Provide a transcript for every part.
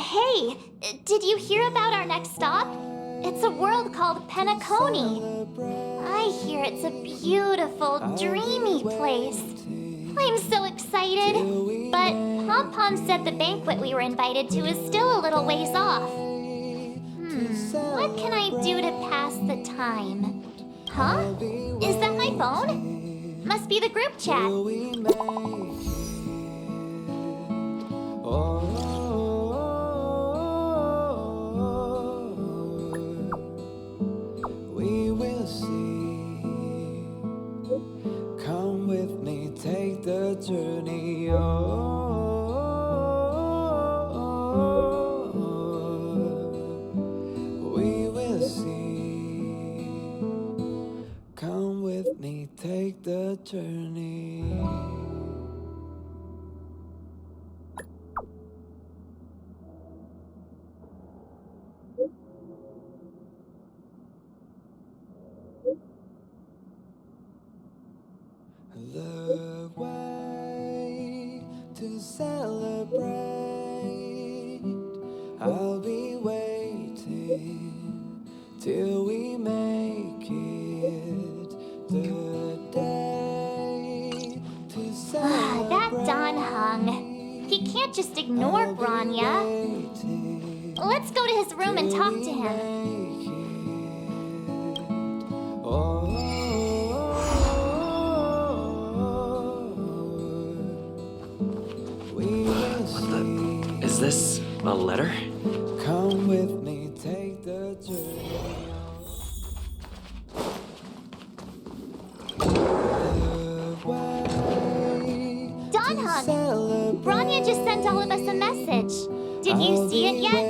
Hey, did you hear about our next stop? It's a world called Penacony. I hear it's a beautiful, dreamy place. I'm so excited. But Pom-Pom said the banquet we were invited to is still a little ways off. What can I do to pass the time? Huh? Is that my phone? Must be the group chat. We will see. Come with me, take the journey. We will see. Come with me, take the journey. The way to celebrate. I'll be waiting till we make it the day to celebrate. That Don Hung. He can't just ignore Bronya. Let's go to his room and talk to him. Is this a letter? Come with me, take the journey. Don Hung, Bronya just sent all of us a message. Did you see it yet?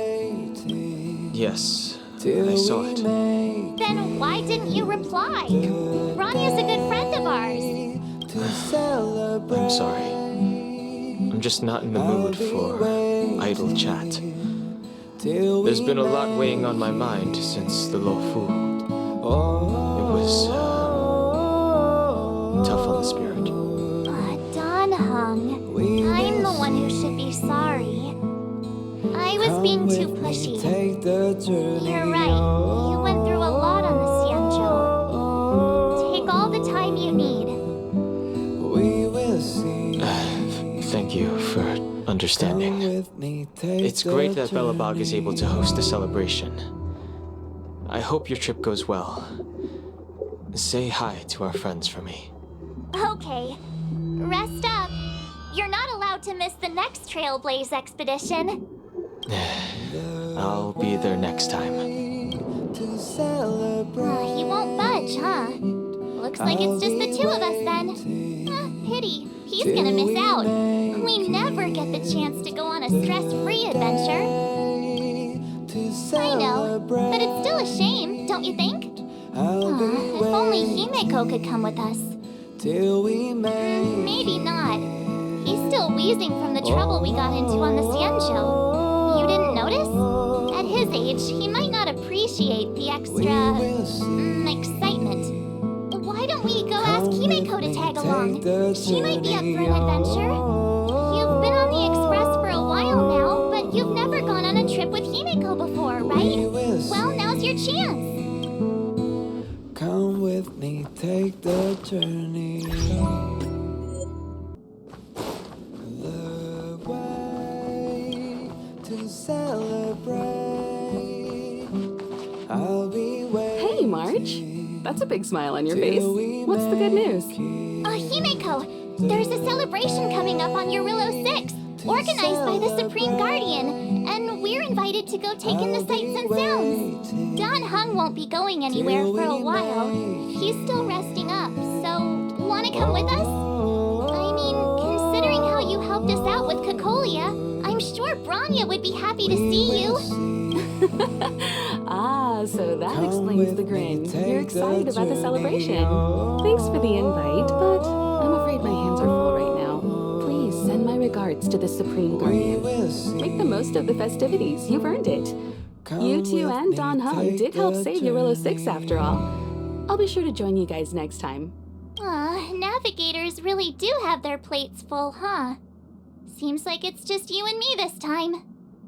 Yes, I saw it. Then why didn't you reply? Bronya's a good friend of ours. I'm sorry. I'm just not in the mood for idle chat. There's been a lot weighing on my mind since the Lofu. It was tough on the spirit. Don Hung, I'm the one who should be sorry. I was being too pushy. You're right, you went through a lot on the Xianzhou. Take all the time you need. We will see. Thank you for understanding. It's great that Belebog is able to host a celebration. I hope your trip goes well. Say hi to our friends for me. Okay, rest up. You're not allowed to miss the next Trailblaze expedition. I'll be there next time. He won't budge, huh? Looks like it's just the two of us then. Pity. He's gonna miss out. We never get the chance to go on a stress-free adventure. I know, but it's still a shame, don't you think? If only Himeko could come with us. Maybe not. He's still wheezing from the trouble we got into on the Xianzhou. You didn't notice? At his age, he might not appreciate the extra excitement. Why don't we go ask Himeko to tag along? She might be up for an adventure. You've been on the Express for a while now, but you've never gone on a trip with Himeko before, right? Well, now's your chance. Come with me, take the journey. The way to celebrate. I'll be waiting. Hey, March. That's a big smile on your face. What's the good news? Himeko, there's a celebration coming up on Eurillo 6, organized by the Supreme Guardian, and we're invited to go take in the sights and sounds. Don Hung won't be going anywhere for a while. He's still resting up, so wanna come with us? I mean, considering how you helped us out with Cocolia, I'm sure Bronya would be happy to see you. So that explains the grin. You're excited about the celebration. Thanks for the invite, but I'm afraid my hands are full right now. Please send my regards to the Supreme Guardian. Make the most of the festivities. You've earned it. You two and Don Hung did help save Eurillo 6 after all. I'll be sure to join you guys next time. Navigators really do have their plates full, huh? Seems like it's just you and me this time.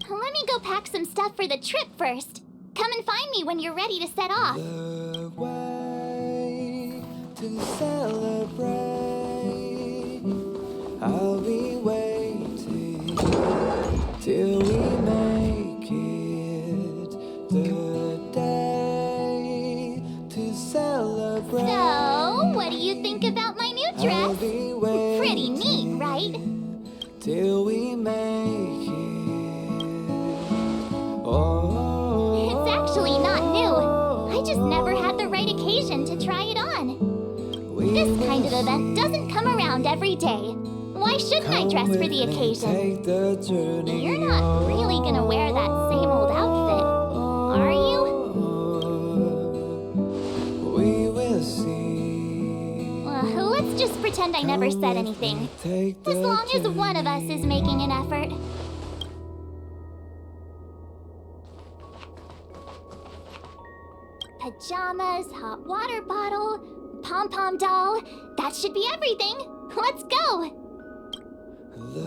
Let me go pack some stuff for the trip first. Come and find me when you're ready to set off. The way to celebrate. I'll be waiting till we make it the day to celebrate. So, what do you think about my new I'll dress? be waiting Pretty neat, right? till we make it. Oh, It's actually not new. I just never had the right occasion to try it on. This kind of event doesn't come around every day. Why shouldn't I dress for the occasion? Take the journey. You're not really gonna wear that same old outfit, are you? We will see. Let's just pretend I never said anything. As long as one of us is making an effort. Pajamas, hot water bottle, pom-pom doll. That should be everything. Let's go.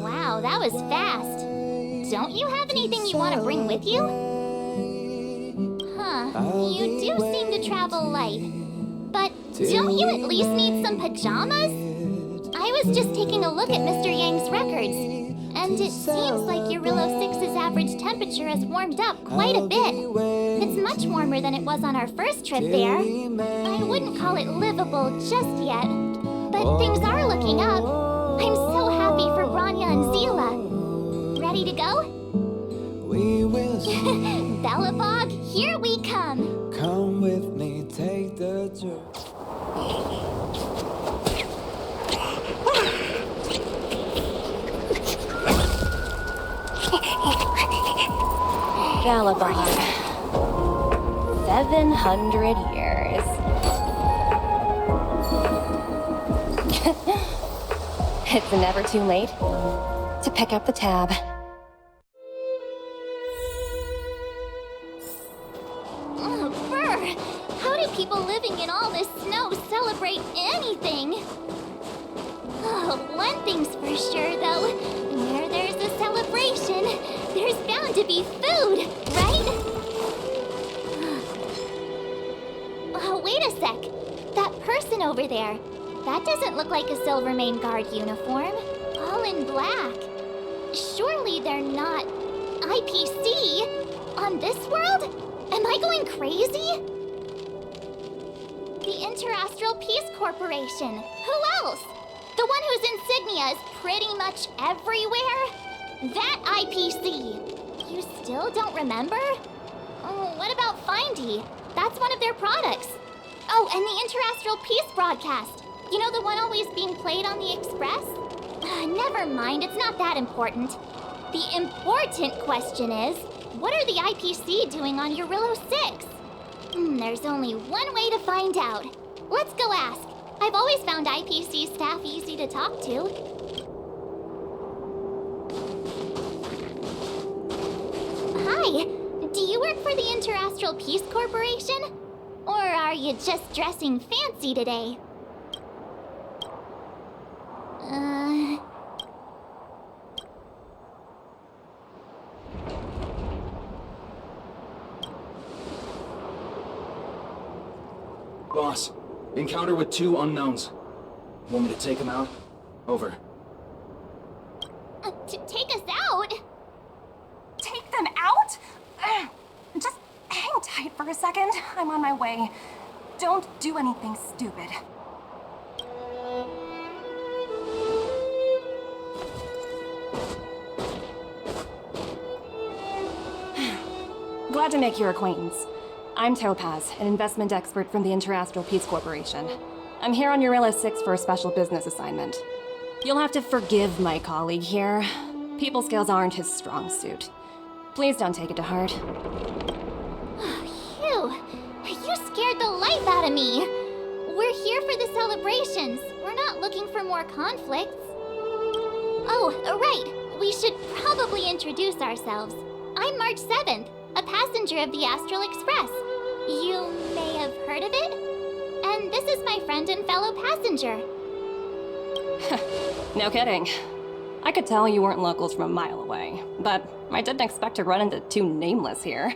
Wow, that was fast. Don't you have anything you want to bring with you? Huh, you do seem to travel light. But don't you at least need some pajamas? I was just taking a look at Mr. Yang's records, and it seems like Eurillo 6's average temperature has warmed up quite a bit. It's much warmer than it was on our first trip there. I wouldn't call it livable just yet, but things are looking up. I'm so happy for Bronya and Seele. Ready to go? We will see. Belebog, here we come. Come with me, take the journey. Belebog. 700 years. It's never too late to pick up the tab. Oh, brr! How do people living in all this snow celebrate anything? Oh, one thing's for sure, though. Where there's a celebration, there's bound to be food, right? Oh, wait a sec. That person over there. That doesn't look like a Silvermane Guard uniform. All in black. Surely they're not IPC on this world? Am I going crazy? The Interastral Peace Corporation. Who else? The one whose insignia is pretty much everywhere? That IPC. You still don't remember? Oh, what about Findy? That's one of their products. Oh, and the Interastral Peace broadcast. You know the one always being played on the Express? Never mind, it's not that important. The important question is, what are the IPC doing on Eurillo 6? There's only one way to find out. Let's go ask. I've always found IPC staff easy to talk to. Hi, do you work for the Interastral Peace Corporation? Or are you just dressing fancy today? Boss, encounter with 2 unknowns. Want me to take them out? Over. To take us out? Take them out? Just hang tight for a second. I'm on my way. Don't do anything stupid. Glad to make your acquaintance. I'm Topaz, an investment expert from the Interastral Peace Corporation. I'm here on Eurillo 6 for a special business assignment. You'll have to forgive my colleague here. People skills aren't his strong suit. Please don't take it to heart. Phew, you scared the life out of me. We're here for the celebrations. We're not looking for more conflicts. Oh, right. We should probably introduce ourselves. I'm March 7th, a passenger of the Astral Express. You may have heard of it? And this is my friend and fellow passenger. No kidding. I could tell you weren't locals from a mile away, but I didn't expect to run into two nameless here.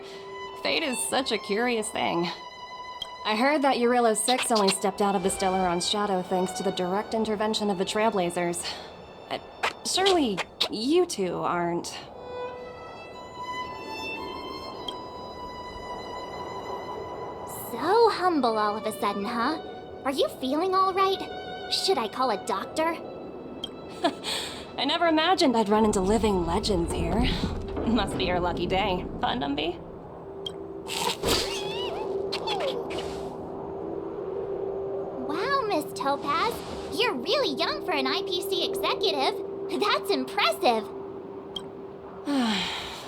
Fate is such a curious thing. I heard that Eurilo 6 only stepped out of the Stellaron's shadow thanks to the direct intervention of the Trailblazers. Surely you two aren't... So humble all of a sudden, huh? Are you feeling all right? Should I call a doctor? I never imagined I'd run into living legends here. Must be your lucky day, fun, Dumby? Wow, Miss Topaz. You're really young for an IPC executive. That's impressive.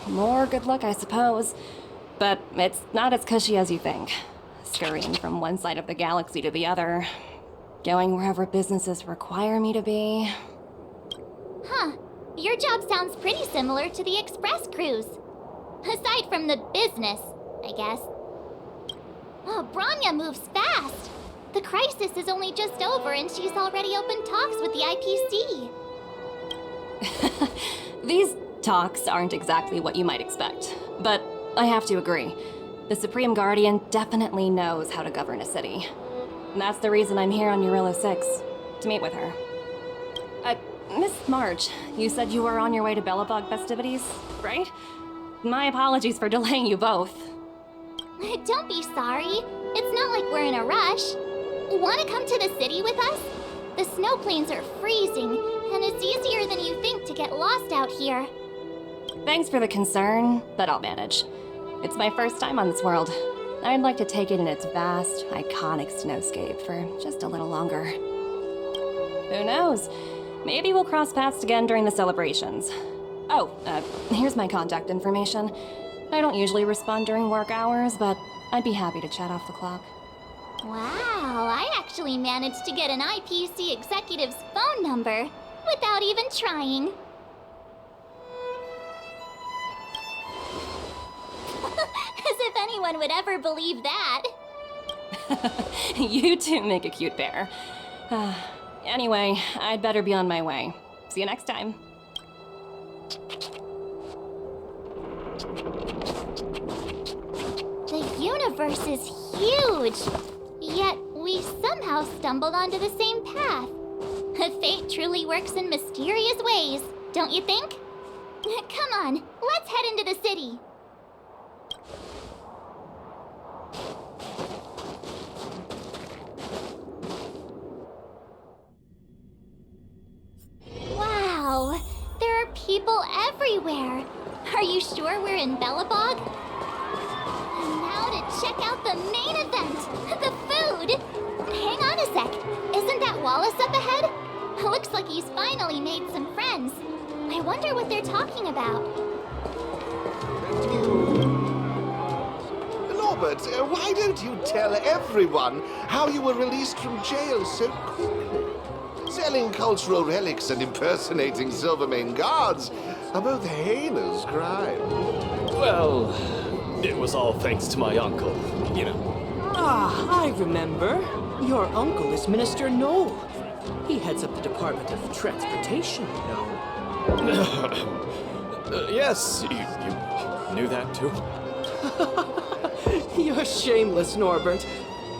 More good luck, I suppose. But it's not as cushy as you think. Scurrying from one side of the galaxy to the other. Going wherever businesses require me to be. Huh. Your job sounds pretty similar to the express cruise. Aside from the business, I guess. Oh, Bronya moves fast. The crisis is only just over and she's already opened talks with the IPC. These talks aren't exactly what you might expect. But I have to agree. The Supreme Guardian definitely knows how to govern a city. And that's the reason I'm here on Eurilo 6, to meet with her. Miss March, you said you were on your way to Belebog Festivities, right? My apologies for delaying you both. Don't be sorry. It's not like we're in a rush. Want to come to the city with us? The snow plains are freezing, and it's easier than you think to get lost out here. Thanks for the concern, but I'll manage. It's my first time on this world. I'd like to take it in its vast, iconic snowscape for just a little longer. Who knows? Maybe we'll cross paths again during the celebrations. Oh, here's my contact information. I don't usually respond during work hours, but I'd be happy to chat off the clock. Wow, I actually managed to get an IPC executive's phone number without even trying. As if anyone would ever believe that. You two make a cute pair. Anyway, I'd better be on my way. See you next time. The universe is huge, yet we somehow stumbled onto the same path. Fate truly works in mysterious ways, don't you think? Come on, let's head into the city. Wow, there are people everywhere. Are you sure we're in Belebog? And now to check out the main event, the food. Hang on a sec, isn't that Wallace up ahead? Looks like he's finally made some friends. I wonder what they're talking about. Norbert, why don't you tell everyone how you were released from jail so quickly? Selling cultural relics and impersonating Silvermane guards are both heinous crimes. Well, it was all thanks to my uncle, you know. Ah, I remember. Your uncle is Minister Knoll. He heads up the Department of Transportation, you know. Yes, you knew that too? You're shameless, Norbert.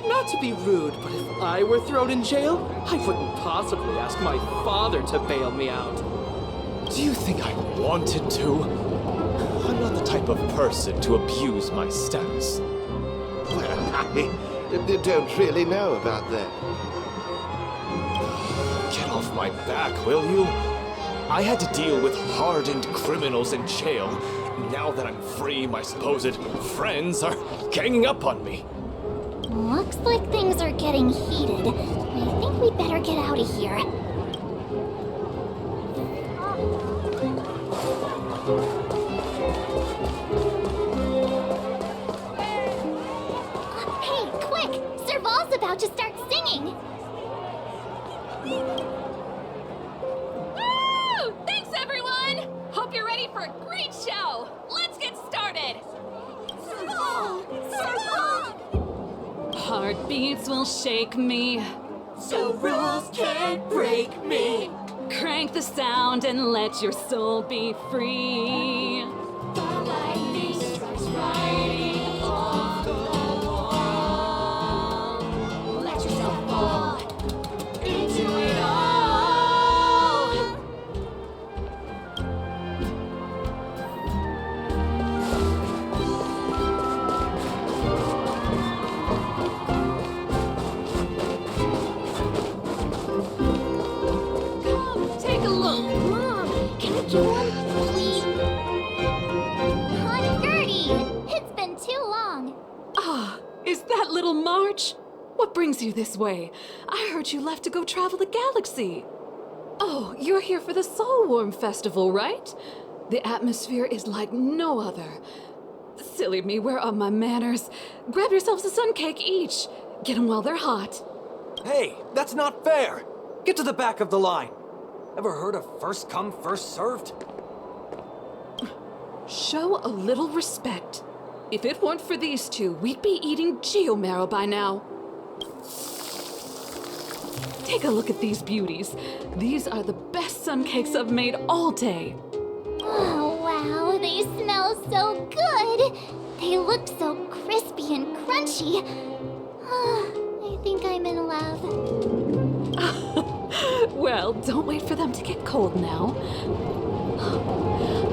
Not to be rude, but if I were thrown in jail, I wouldn't possibly ask my father to bail me out. Do you think I wanted to? I'm not the type of person to abuse my status. Well, I don't really know about that. Get off my back, will you? I had to deal with hardened criminals in jail. Now that I'm free, my supposed friends are ganging up on me. Looks like things are getting heated. I think we'd better get out of here. Hey, quick! Serval's about to start singing! Woo! Thanks, everyone! Hope you're ready for a great show! Let's get started! Serval! Serval! Heartbeats will shake me, So rules can't break me. Crank the sound and let your soul be free. The lightning strikes right off the wall. Let yourself fall into it all. Come, take a look. Mom, can you get one, please? Aunt Gertie, it's been too long. Ah, is that little March? What brings you this way? I heard you left to go travel the galaxy. Oh, you're here for the Soulworm Festival, right? The atmosphere is like no other. Silly me, where are my manners? Grab yourselves a sun cake each. Get them while they're hot. Hey, that's not fair! Get to the back of the line! Ever heard of first come, first served? Show a little respect. If it weren't for these two, we'd be eating geomarrow by now. Take a look at these beauties. These are the best sun cakes I've made all day. Oh, wow, they smell so good. They look so crispy and crunchy. I think I'm in love. Well, don't wait for them to get cold now.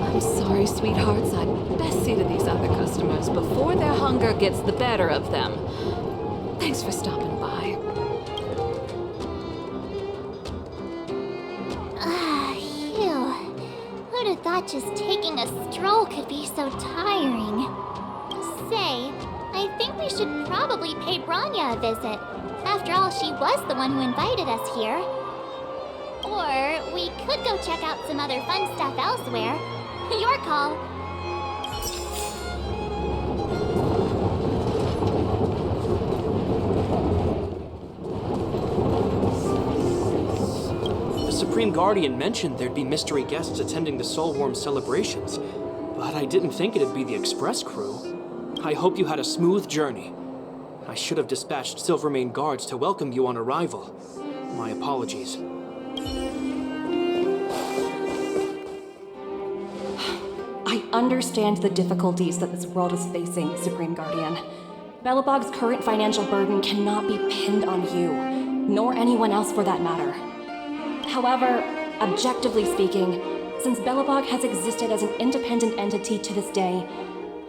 I'm sorry, sweethearts. I'd best see to these other customers before their hunger gets the better of them. Thanks for stopping by. Phew. Who'd have thought just taking a stroll could be so tiring? Say, I think we should probably pay Bronya a visit. After all, she was the one who invited us here. Or we could go check out some other fun stuff elsewhere. Your call. The Supreme Guardian mentioned there'd be mystery guests attending the Soulworm celebrations, but I didn't think it'd be the Express crew. I hope you had a smooth journey. I should have dispatched Silvermane guards to welcome you on arrival. My apologies. I understand the difficulties that this world is facing, Supreme Guardian. Belebog's current financial burden cannot be pinned on you, nor anyone else for that matter. However, objectively speaking, since Belebog has existed as an independent entity to this day,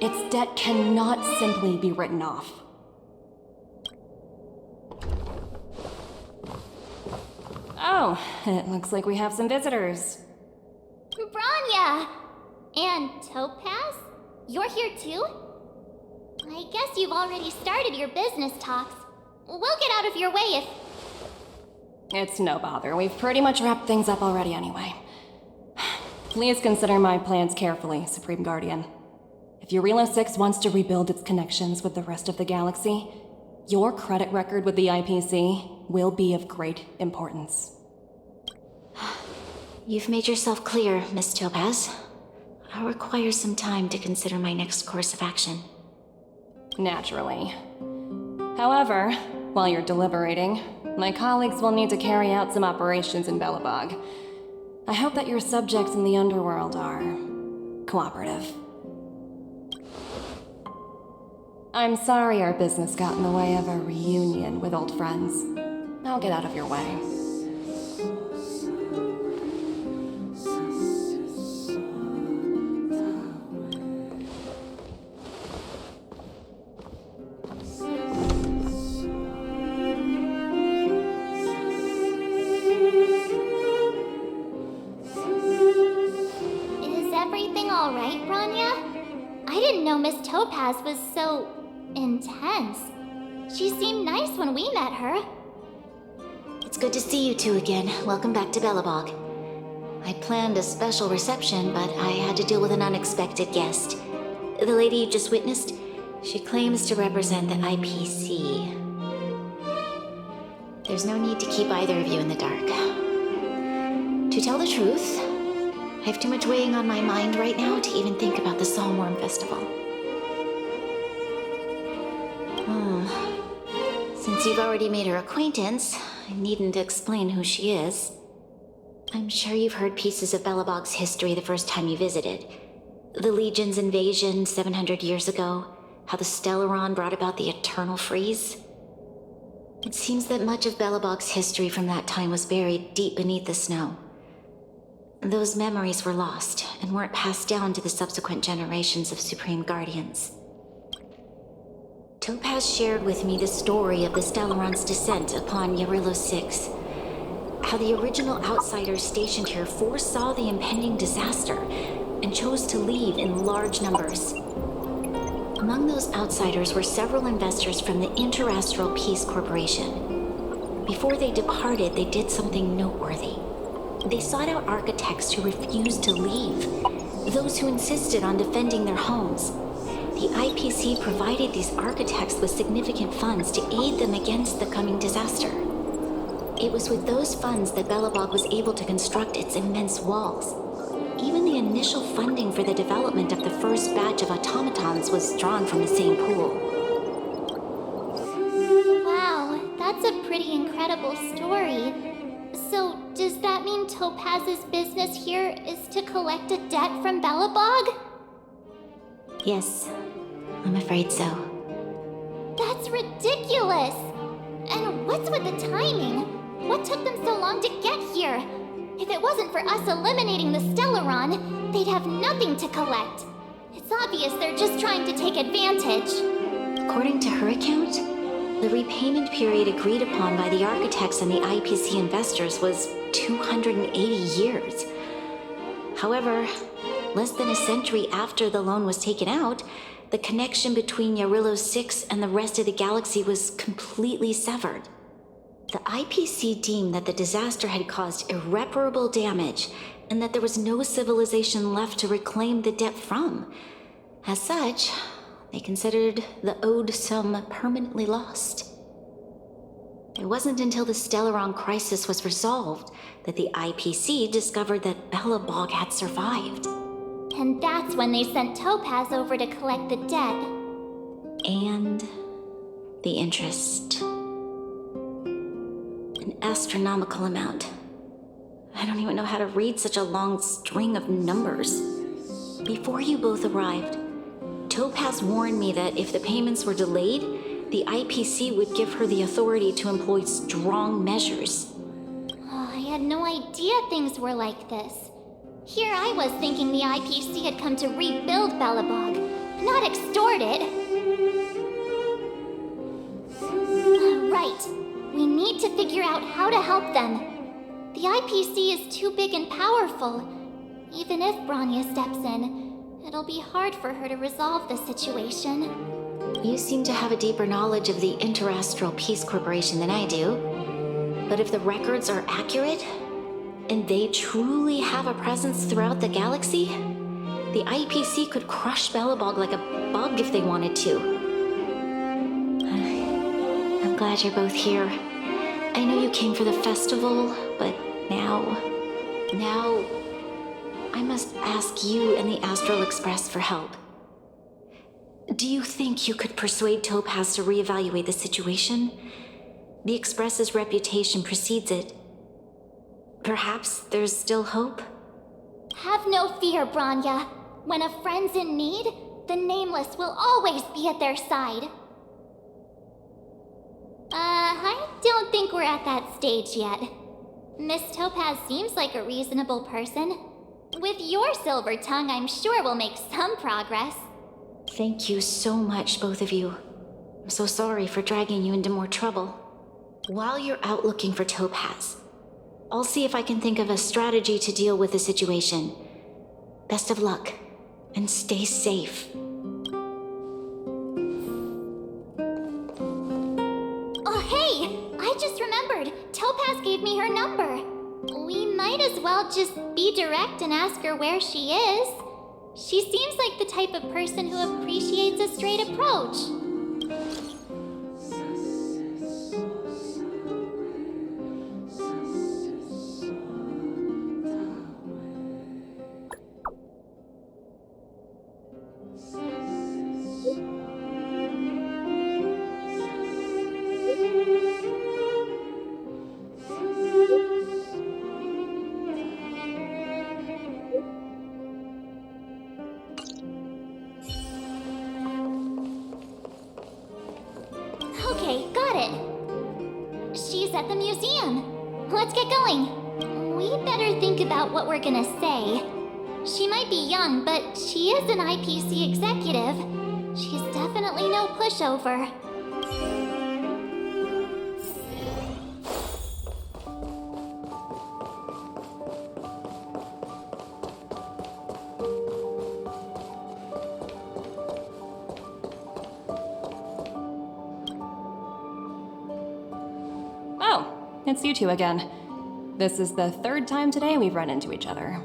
its debt cannot simply be written off. Oh, it looks like we have some visitors. Bronya! And Topaz? You're here too? I guess you've already started your business talks. We'll get out of your way if... It's no bother. We've pretty much wrapped things up already anyway. Please consider my plans carefully, Supreme Guardian. If Eurela 6 wants to rebuild its connections with the rest of the galaxy, your credit record with the IPC will be of great importance. You've made yourself clear, Miss Topaz. I'll require some time to consider my next course of action. Naturally. However, while you're deliberating, my colleagues will need to carry out some operations in Belebog. I hope that your subjects in the Underworld are cooperative. I'm sorry our business got in the way of a reunion with old friends. I'll get out of your way. Is everything alright, Bronya? I didn't know Miss Topaz was so... intense. She seemed nice when we met her. It's good to see you two again. Welcome back to Belebog. I planned a special reception, but I had to deal with an unexpected guest. The lady you just witnessed, she claims to represent the IPC. There's no need to keep either of you in the dark. To tell the truth, I have too much weighing on my mind right now to even think about the Soulworm Festival. Since you've already made her acquaintance, I needn't explain who she is. I'm sure you've heard pieces of Belebog's history the first time you visited. The Legion's invasion 700 years ago, how the Stellaron brought about the Eternal Freeze. It seems that much of Belebog's history from that time was buried deep beneath the snow. Those memories were lost and weren't passed down to the subsequent generations of Supreme Guardians. Topaz shared with me the story of the Stellaron's descent upon Yarilo 6. How the original outsiders stationed here foresaw the impending disaster and chose to leave in large numbers. Among those outsiders were several investors from the Interastral Peace Corporation. Before they departed, they did something noteworthy. They sought out architects who refused to leave, those who insisted on defending their homes. The IPC provided these architects with significant funds to aid them against the coming disaster. It was with those funds that Belebog was able to construct its immense walls. Even the initial funding for the development of the first batch of automatons was drawn from the same pool. Wow, that's a pretty incredible story. So, does that mean Topaz's business here is to collect a debt from Belebog? Yes, I'm afraid so. That's ridiculous! And what's with the timing? What took them so long to get here? If it wasn't for us eliminating the Stellaron, they'd have nothing to collect. It's obvious they're just trying to take advantage. According to her account, the repayment period agreed upon by the architects and the IPC investors was 280 years. However, less than a century after the loan was taken out, the connection between Yarilo 6 and the rest of the galaxy was completely severed. The IPC deemed that the disaster had caused irreparable damage and that there was no civilization left to reclaim the debt from. As such, they considered the owed sum permanently lost. It wasn't until the Stellaron crisis was resolved that the IPC discovered that Belebog had survived. And that's when they sent Topaz over to collect the debt. And the interest. An astronomical amount. I don't even know how to read such a long string of numbers. Before you both arrived, Topaz warned me that if the payments were delayed, the IPC would give her the authority to employ strong measures. Oh, I had no idea things were like this. Here I was thinking the IPC had come to rebuild Belebog, not extort it. Right. We need to figure out how to help them. The IPC is too big and powerful. Even if Bronya steps in, it'll be hard for her to resolve the situation. You seem to have a deeper knowledge of the Interastral Peace Corporation than I do. But if the records are accurate, and they truly have a presence throughout the galaxy, the IPC could crush Belebog like a bug if they wanted to. I'm glad you're both here. I know you came for the festival, but now I must ask you and the Astral Express for help. Do you think you could persuade Topaz to reevaluate the situation? The Express's reputation precedes it. Perhaps there's still hope? Have no fear, Bronya. When a friend's in need, the Nameless will always be at their side. I don't think we're at that stage yet. Miss Topaz seems like a reasonable person. With your silver tongue, I'm sure we'll make some progress. Thank you so much, both of you. I'm so sorry for dragging you into more trouble. While you're out looking for Topaz, I'll see if I can think of a strategy to deal with the situation. Best of luck, and stay safe. Oh, hey! I just remembered. Topaz gave me her number. We might as well just be direct and ask her where she is. She seems like the type of person who appreciates a straight approach. it. She's at the museum. Let's get going. We better think about what we're gonna say. She might be young, but she is an IPC executive. She's definitely no pushover. Oh, it's you two again. This is the third time today we've run into each other.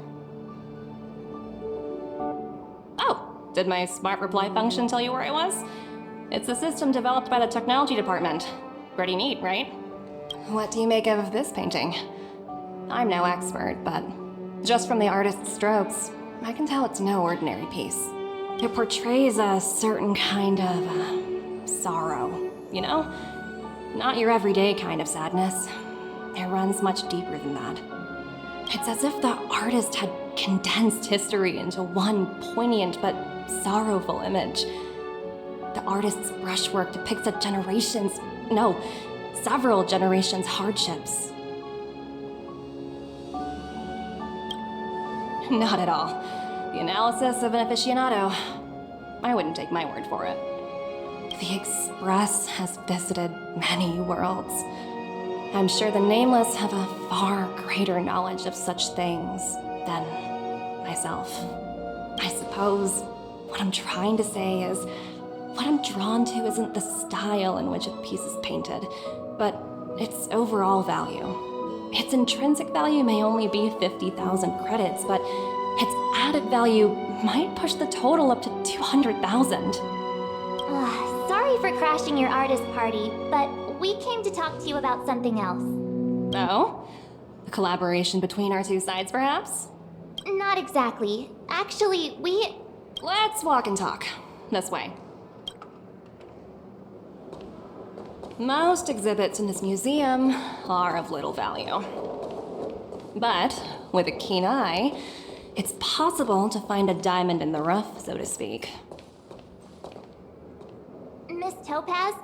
Oh, did my smart reply function tell you where I was? It's a system developed by the technology department. Pretty neat, right? What do you make of this painting? I'm no expert, but just from the artist's strokes, I can tell it's no ordinary piece. It portrays a certain kind of sorrow, you know? Not your everyday kind of sadness. It runs much deeper than that. It's as if the artist had condensed history into one poignant but sorrowful image. The artist's brushwork depicts several generations' hardships. Not at all. The analysis of an aficionado. I wouldn't take my word for it. The Express has visited many worlds. I'm sure the Nameless have a far greater knowledge of such things than myself. I suppose what I'm trying to say is, what I'm drawn to isn't the style in which a piece is painted, but its overall value. Its intrinsic value may only be 50,000 credits, but its added value might push the total up to 200,000. Sorry for crashing your artist party, but we came to talk to you about something else. Oh? A collaboration between our two sides, perhaps? Not exactly. Actually, Let's walk and talk. This way. Most exhibits in this museum are of little value. But with a keen eye, it's possible to find a diamond in the rough, so to speak. Miss Topaz,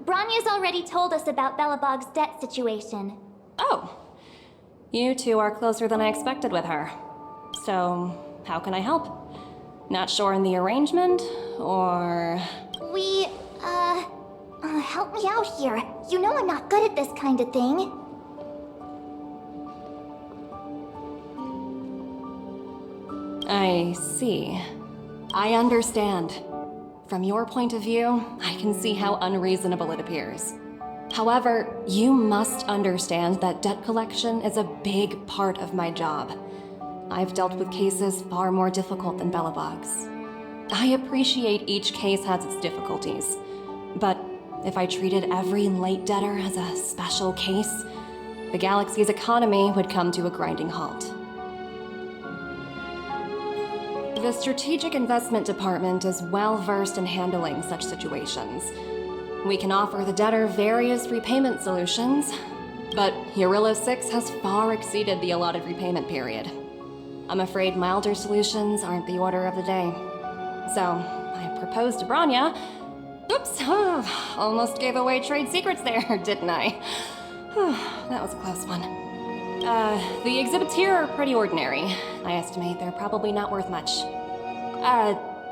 Bronya's already told us about Belebog's debt situation. Oh. You two are closer than I expected with her. So, how can I help? Not sure in the arrangement, or... Help me out here. You know I'm not good at this kind of thing. I see. I understand. From your point of view, I can see how unreasonable it appears. However, you must understand that debt collection is a big part of my job. I've dealt with cases far more difficult than Belebog's. I appreciate each case has its difficulties, but if I treated every late debtor as a special case, the galaxy's economy would come to a grinding halt. The Strategic Investment Department is well-versed in handling such situations. We can offer the debtor various repayment solutions, but Eurilo 6 has far exceeded the allotted repayment period. I'm afraid milder solutions aren't the order of the day. So, I proposed to Bronya. Oops, almost gave away trade secrets there, didn't I? That was a close one. The exhibits here are pretty ordinary. I estimate they're probably not worth much.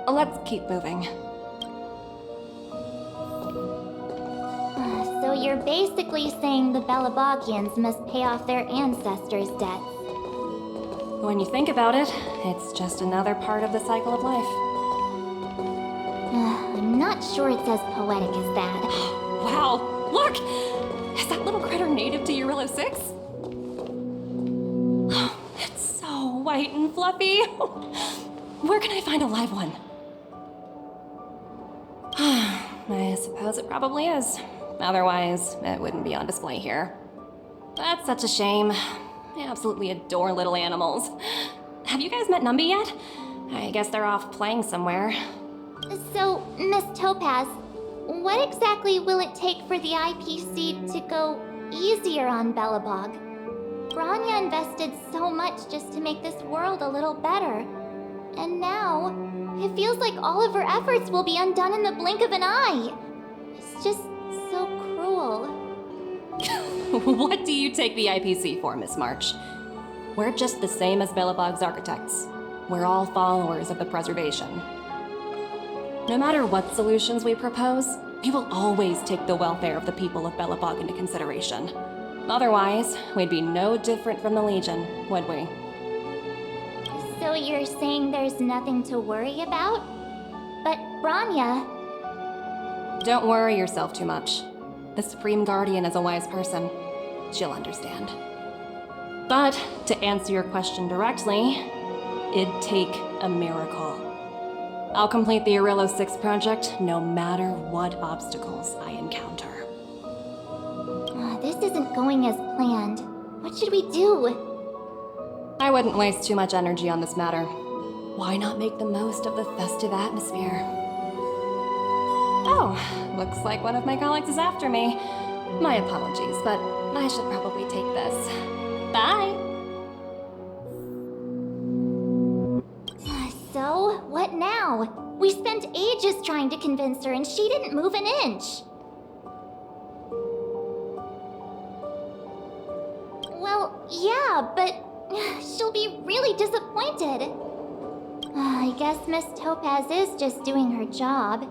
Let's keep moving. So you're basically saying the Belebogians must pay off their ancestors' debts. When you think about it, it's just another part of the cycle of life. I'm not sure it's as poetic as that. Wow, look! Is that little critter native to Eurilo 6? It's so white and fluffy. Where can I find a live one? I suppose it probably is. Otherwise, it wouldn't be on display here. That's such a shame. I absolutely adore little animals. Have you guys met Numby yet? I guess they're off playing somewhere. So, Miss Topaz, what exactly will it take for the IPC to go easier on Belebog? Bronya invested so much just to make this world a little better. And now, it feels like all of her efforts will be undone in the blink of an eye. It's just so cruel. school. What do you take the IPC for, Miss March? We're just the same as Belebog's architects. We're all followers of the preservation. No matter what solutions we propose, we will always take the welfare of the people of Belebog into consideration. Otherwise, we'd be no different from the Legion, would we? So you're saying there's nothing to worry about? But Bronya... Don't worry yourself too much. The Supreme Guardian is a wise person. She'll understand. But, to answer your question directly, it'd take a miracle. I'll complete the Arilo 6 project no matter what obstacles I encounter. This isn't going as planned. What should we do? I wouldn't waste too much energy on this matter. Why not make the most of the festive atmosphere? Oh, looks like one of my colleagues is after me. My apologies, but I should probably take this. Bye! So, what now? We spent ages trying to convince her and she didn't move an inch. Well, yeah, but she'll be really disappointed. I guess Miss Topaz is just doing her job.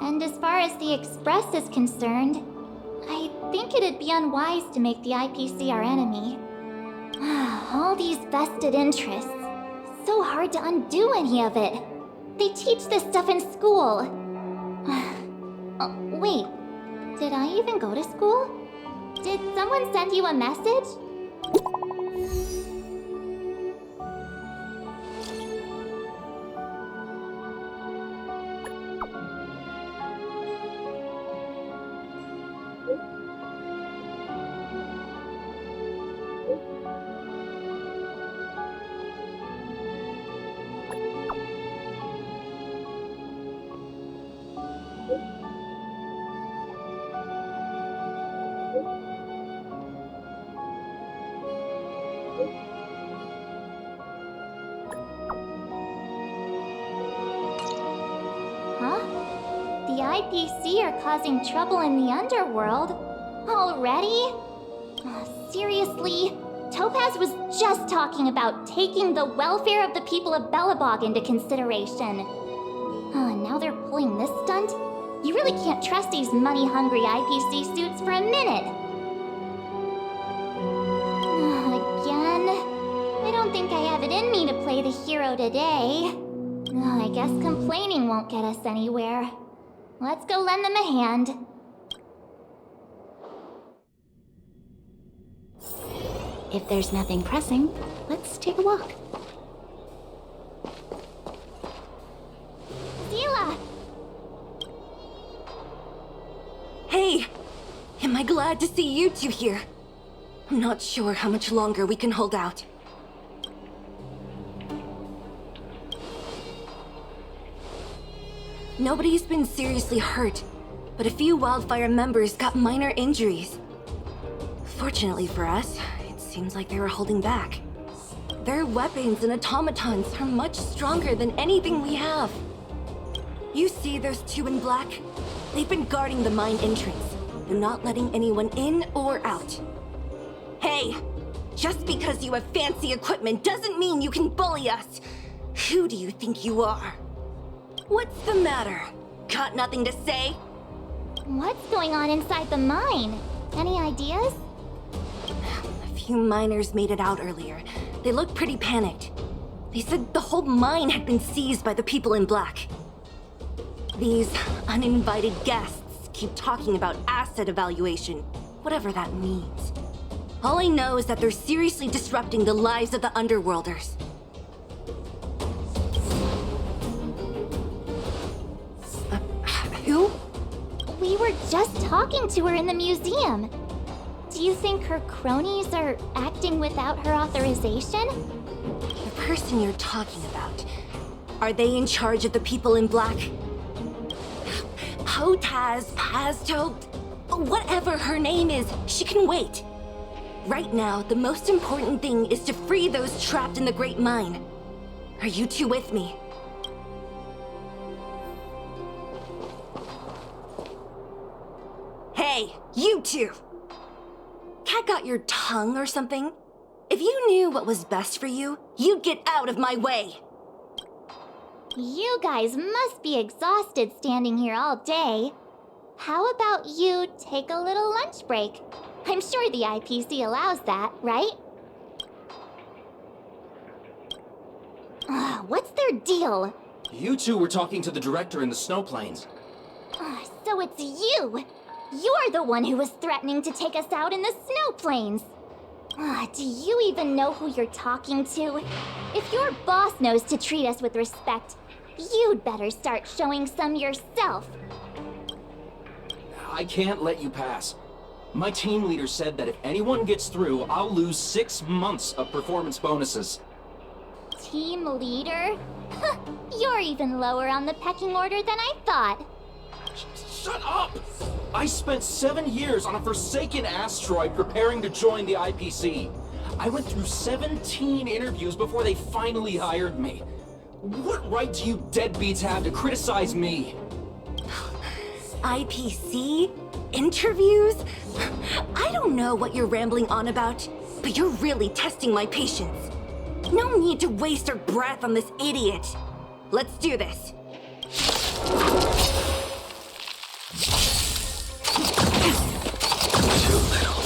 And as far as the Express is concerned, I think it'd be unwise to make the IPC our enemy. All these vested interests. So hard to undo any of it. They teach this stuff in school. Oh, wait, did I even go to school? Did someone send you a message? The IPC are causing trouble in the Underworld? Already? Seriously? Topaz was just talking about taking the welfare of the people of Belebog into consideration. And now they're pulling this stunt? You really can't trust these money-hungry IPC suits for a minute. Again? I don't think I have it in me to play the hero today. I guess complaining won't get us anywhere. Let's go lend them a hand. If there's nothing pressing, let's take a walk. Seele! Hey! Am I glad to see you two here? I'm not sure how much longer we can hold out. Nobody's been seriously hurt, but a few Wildfire members got minor injuries. Fortunately for us, it seems like they were holding back. Their weapons and automatons are much stronger than anything we have. You see those two in black? They've been guarding the mine entrance. They're not letting anyone in or out. Hey! Just because you have fancy equipment doesn't mean you can bully us! Who do you think you are? What's the matter? Got nothing to say? What's going on inside the mine? Any ideas? A few miners made it out earlier. They looked pretty panicked. They said the whole mine had been seized by the people in black. These uninvited guests keep talking about asset evaluation, whatever that means. All I know is that they're seriously disrupting the lives of the Underworlders. Who? We were just talking to her in the museum. Do you think her cronies are acting without her authorization? The person you're talking about, are they in charge of the people in black? Topaz, Pazto, whatever her name is, she can wait. Right now, the most important thing is to free those trapped in the Great Mine. Are you two with me? Hey! Hey, you two! Cat got your tongue or something? If you knew what was best for you, you'd get out of my way! You guys must be exhausted standing here all day. How about you take a little lunch break? I'm sure the IPC allows that, right? What's their deal? You two were talking to the director in the snow plains. So it's you! You're the one who was threatening to take us out in the snow plains! Do you even know who you're talking to? If your boss knows to treat us with respect, you'd better start showing some yourself. I can't let you pass. My team leader said that if anyone gets through, I'll lose 6 months of performance bonuses. Team leader? You're even lower on the pecking order than I thought. Shut up! I spent 7 years on a forsaken asteroid preparing to join the IPC. I went through 17 interviews before they finally hired me. What right do you deadbeats have to criticize me? IPC? Interviews? I don't know what you're rambling on about, but you're really testing my patience. No need to waste our breath on this idiot. Let's do this. Too little.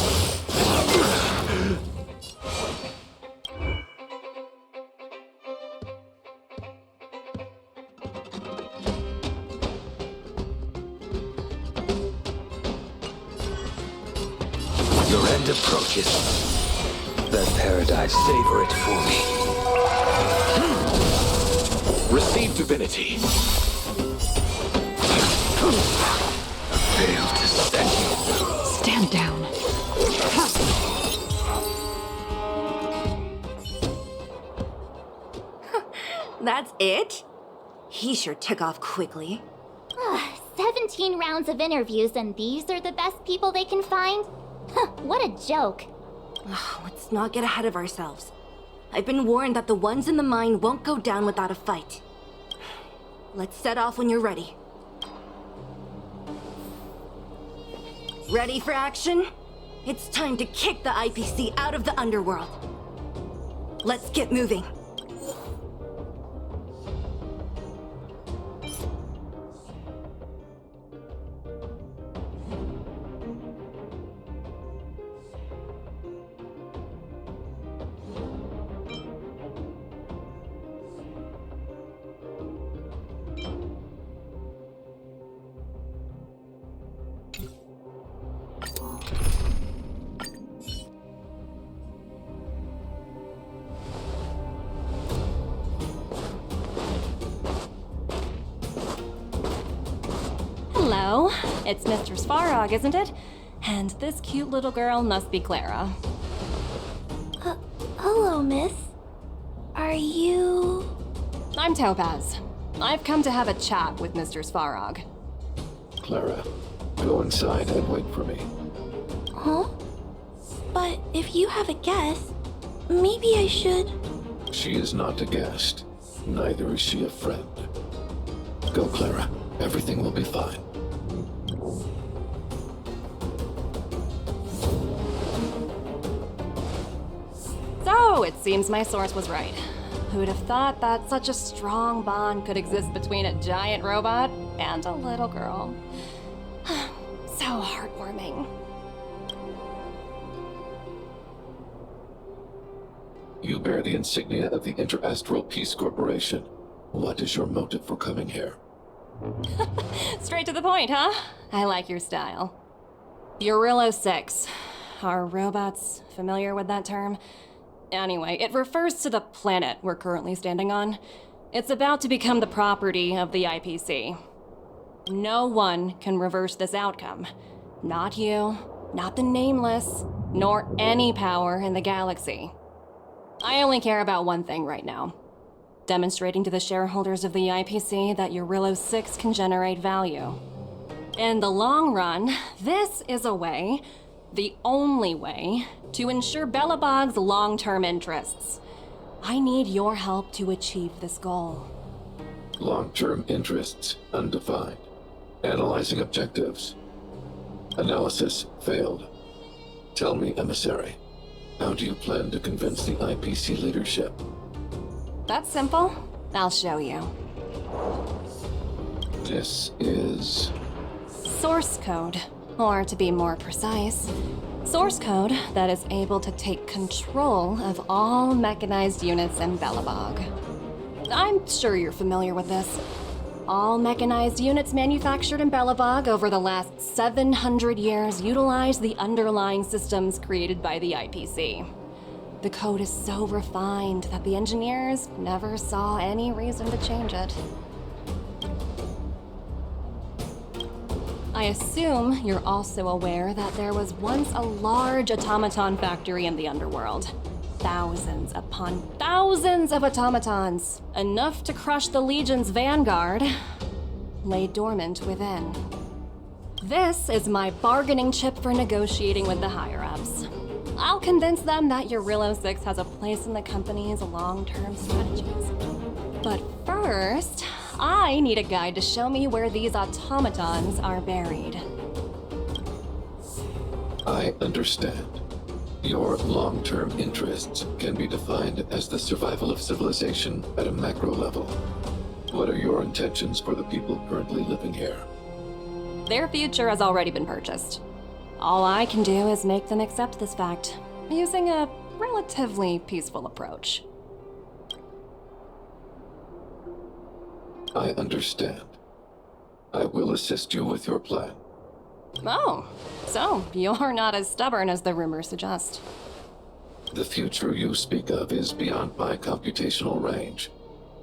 Your end approaches. That paradise, savor it for me. Receive divinity. Failed to set you. Stand down. That's it? He sure took off quickly. 17 rounds of interviews and these are the best people they can find? What a joke. Let's not get ahead of ourselves. I've been warned that the ones in the mine won't go down without a fight. Let's set off when you're ready. Ready for action? It's time to kick the IPC out of the Underworld. Let's get moving. Hello, it's Mr. Svarog, isn't it? And this cute little girl must be Clara. Hello, miss. Are you... I'm Topaz. I've come to have a chat with Mr. Svarog. Clara, go inside and wait for me. Huh? But if you have a guess, maybe I should... She is not a guest. Neither is she a friend. Go, Clara. Everything will be fine. So, it seems my source was right. Who'd have thought that such a strong bond could exist between a giant robot and a little girl? So heartwarming. You bear the insignia of the Interastral Peace Corporation. What is your motive for coming here? Straight to the point, huh? I like your style. Urillo 6. Are robots familiar with that term? Anyway, it refers to the planet we're currently standing on. It's about to become the property of the IPC. No one can reverse this outcome. Not you, not the Nameless, nor any power in the galaxy. I only care about one thing right now. Demonstrating to the shareholders of the IPC that Urillo 6 can generate value. In the long run, this is a way, the only way, to ensure Belebog's long-term interests. I need your help to achieve this goal. Long-term interests, undefined. Analyzing objectives. Analysis failed. Tell me, emissary, how do you plan to convince the IPC leadership? That's simple. I'll show you. This is... Source code. Or to be more precise, source code that is able to take control of all mechanized units in Belebog. I'm sure you're familiar with this. All mechanized units manufactured in Belebog over the last 700 years utilize the underlying systems created by the IPC. The code is so refined that the engineers never saw any reason to change it. I assume you're also aware that there was once a large automaton factory in the Underworld. Thousands upon thousands of automatons, enough to crush the Legion's vanguard, lay dormant within. This is my bargaining chip for negotiating with the higher-ups. I'll convince them that Eurilo 6 has a place in the company's long-term strategies. But first, I need a guide to show me where these automatons are buried. I understand. Your long-term interests can be defined as the survival of civilization at a macro level. What are your intentions for the people currently living here? Their future has already been purchased. All I can do is make them accept this fact, using a relatively peaceful approach. I understand. I will assist you with your plan. Oh, so you're not as stubborn as the rumors suggest. The future you speak of is beyond my computational range,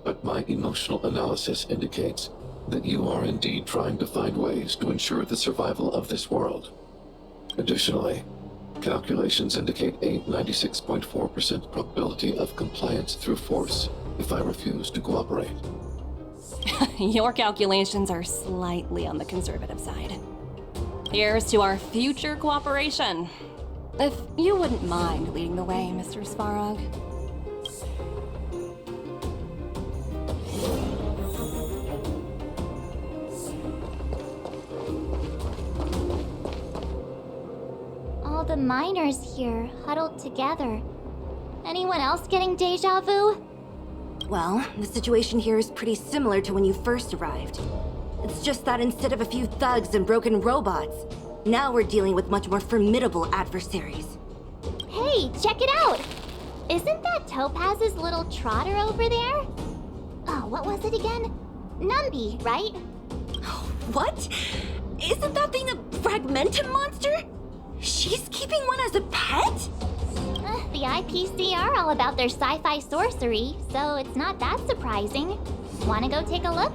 but my emotional analysis indicates that you are indeed trying to find ways to ensure the survival of this world. Additionally, calculations indicate a 96.4% probability of compliance through force if I refuse to cooperate. Your calculations are slightly on the conservative side. Here's to our future cooperation. If you wouldn't mind leading the way, Mr. Svarog. All the miners here, huddled together. Anyone else getting deja vu? Well, the situation here is pretty similar to when you first arrived. It's just that instead of a few thugs and broken robots, now we're dealing with much more formidable adversaries. Hey, check it out! Isn't that Topaz's little trotter over there? Oh, what was it again? Numby, right? What? Isn't that thing a fragmentum monster? She's keeping one as a pet? The IPC are all about their sci-fi sorcery, so it's not that surprising. Wanna go take a look?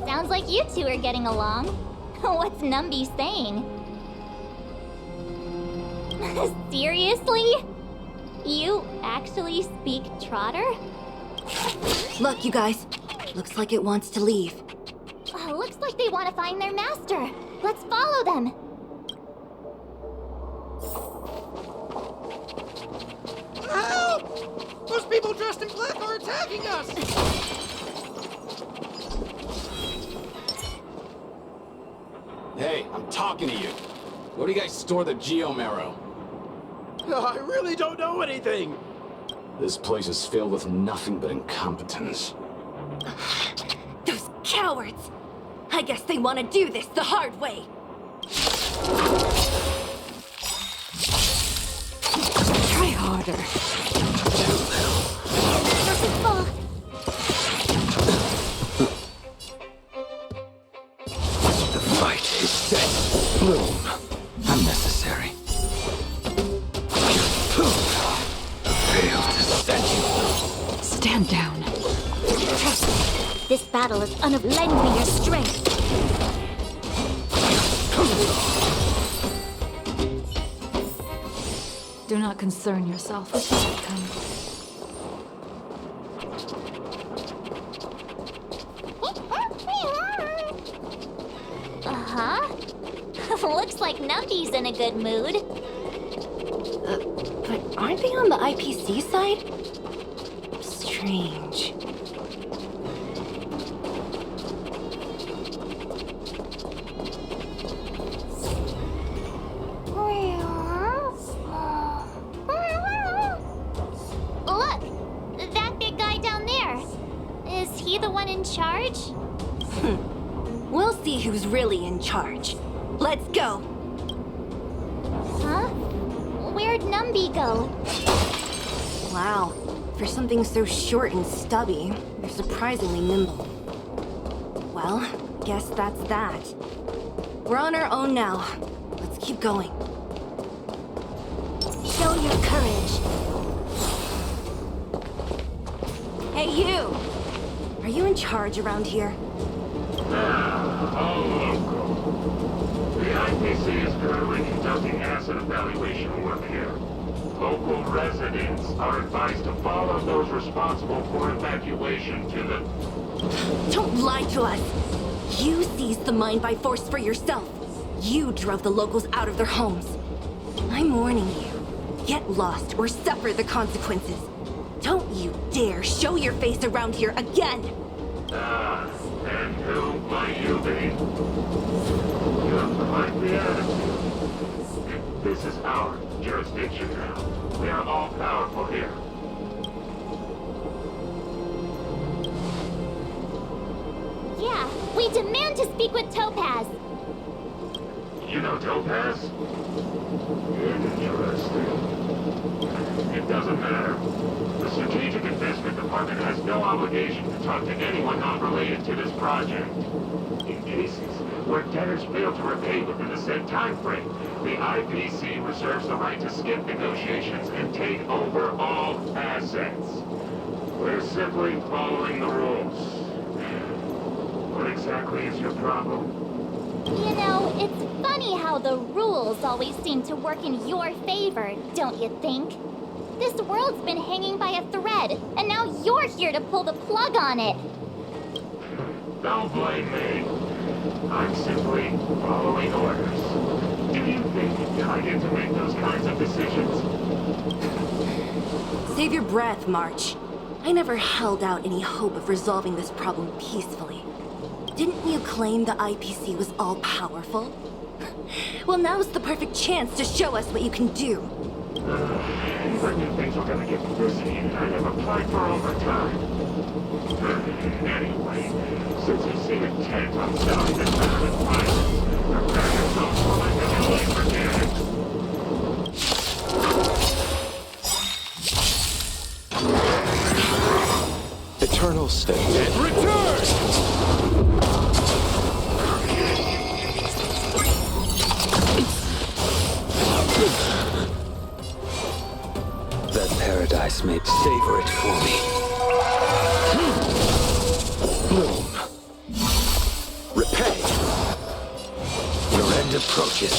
Sounds like you two are getting along. What's Numby saying? Seriously? You actually speak Trotter? Look, you guys. Looks like it wants to leave. Looks like they want to find their master. Let's follow them. Help! Those people dressed in black are attacking us! Hey, I'm talking to you. Where do you guys store the Geomarrow? I really don't know anything! This place is filled with nothing but incompetence. Those cowards! I guess they want to do this the hard way. Try harder. The fight is set. Bloom. Unnecessary. Failed to set you. Stand down. This battle is lend me your strength. Do not concern yourself with the outcome. Looks like Numby's in a good mood. But aren't they on the IPC side? Strange. Look! That big guy down there. Is he the one in charge? We'll see who's really in charge. Let's go! Huh? Where'd Numby go? Wow. For something so short and stubby, they're surprisingly nimble. Well, guess that's that. We're on our own now. Let's keep going. Show your courage. Hey, you! Are you in charge around here? All local. The IPC is currently conducting asset evaluation work here. Local residents are advised to follow those responsible for evacuation to the... Don't lie to us! You seized the mine by force for yourself. You drove the locals out of their homes. I'm warning you. Get lost or suffer the consequences. Don't you dare show your face around here again! And who might you be? You have quite the attitude. This is our jurisdiction now. We are all powerful here. Yeah, we demand to speak with Topaz. You know Topaz? Interesting. It doesn't matter. The Strategic Investment Department has no obligation to talk to anyone not related to this project. In cases where debtors fail to repay within the said time frame, the IPC reserves the right to skip negotiations and take over all assets. We're simply following the rules. What exactly is your problem? You know, it's funny how the rules always seem to work in your favor, don't you think? This world's been hanging by a thread, and now you're here to pull the plug on it. Don't blame me. I'm simply following orders. Do you think I get to make those kinds of decisions? Save your breath, March. I never held out any hope of resolving this problem peacefully. Didn't you claim the IPC was all-powerful? Well, now's the perfect chance to show us what you can do. I knew things were gonna get busy, and I'd have applied for overtime. Anyway, since you seem intent on selling this with violence, prepare yourself for my heavily forgetting. Eternal state. Return! That paradise may savor it for me. Bloom. Repay. Your end approaches.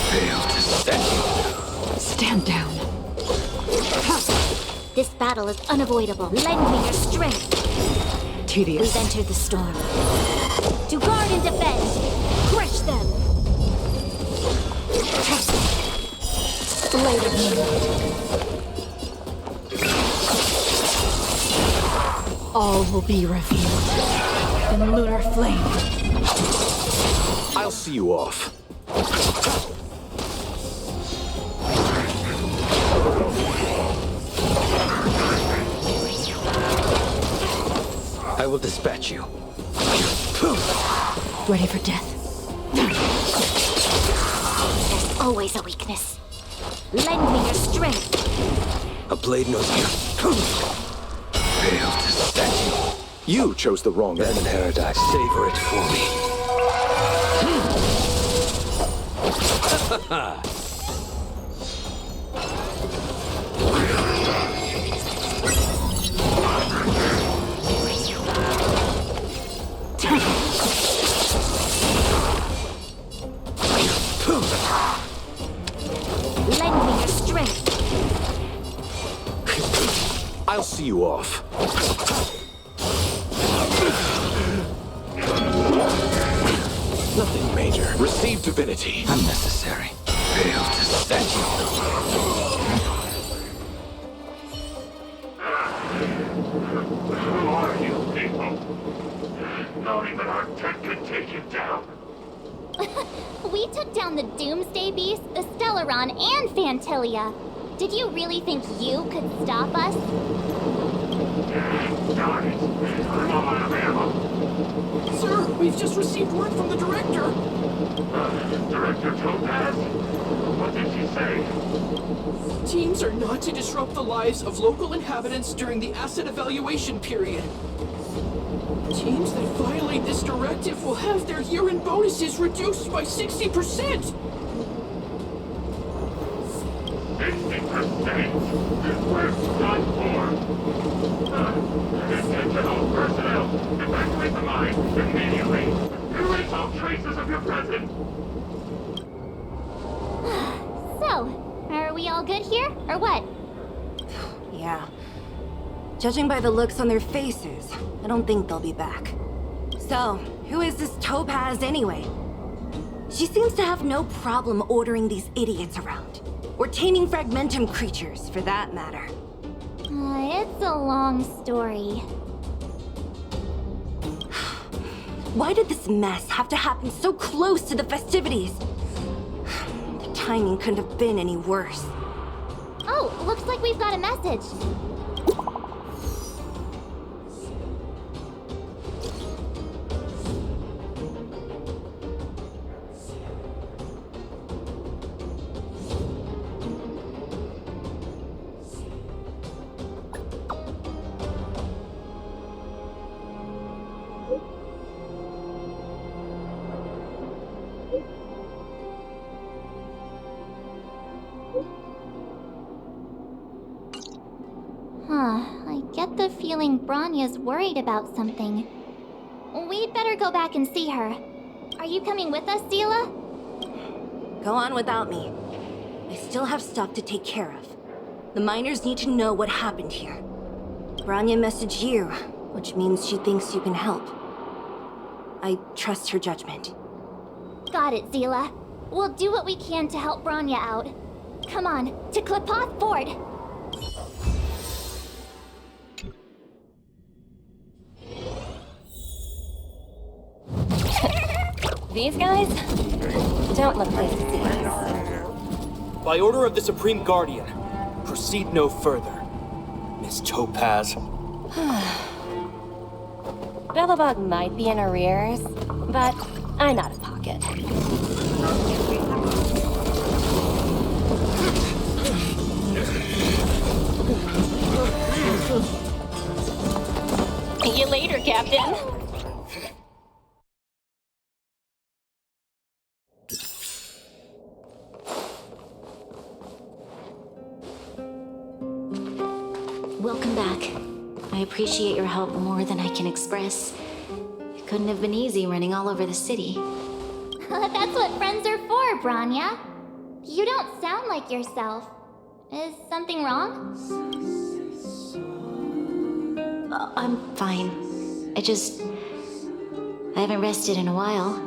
Fail to set you. Stand down. This battle is unavoidable. Lend me your strength. Tedious. We've entered the storm. To guard and defend. Crush them. Blade of Moonlight. All will be revealed in lunar flame. I'll see you off. I will dispatch you. Ready for death. There's always a weakness. Lend me your strength. A blade knows you. Failed to set you. You chose the wrong end. Paradise. Savor it for me. Lend me your strength. I'll see you off. Nothing major. Receive divinity. Unnecessary. Fail to set you. Who are you people? Not even our tech could take you down. We took down the Doomsday Beast, the Stellaron, and Fantilia. Did you really think you could stop us? Darn it. I'm all out of ammo. Sir, we've just received word from the director. Director Topaz? What did she say? Teams are not to disrupt the lives of local inhabitants during the asset evaluation period. Teams that violate this directive will have their year-end bonuses reduced by 60%! 60%? We're done for! Attention all personnel! Evacuate the mine immediately! Erase all traces of your presence! So, are we all good here, or what? Yeah. Judging by the looks on their faces, I don't think they'll be back. So, who is this Topaz anyway? She seems to have no problem ordering these idiots around. Or taming fragmentum creatures, for that matter. It's a long story. Why did this mess have to happen so close to the festivities? The timing couldn't have been any worse. Oh, looks like we've got a message. I get the feeling Bronya's worried about something. We'd better go back and see her. Are you coming with us, Seele? Go on without me. I still have stuff to take care of. The miners need to know what happened here. Bronya messaged you, which means she thinks you can help. I trust her judgment. Got it, Seele. We'll do what we can to help Bronya out. Come on, to Klipoth Fort! These guys don't look like thieves. By order of the Supreme Guardian, proceed no further, Miss Topaz. Belebog might be in arrears, but I'm out of pocket. See you later, Captain. Welcome back. I appreciate your help more than I can express. It couldn't have been easy running all over the city. That's what friends are for, Bronya. You don't sound like yourself. Is something wrong? I'm fine. I haven't rested in a while.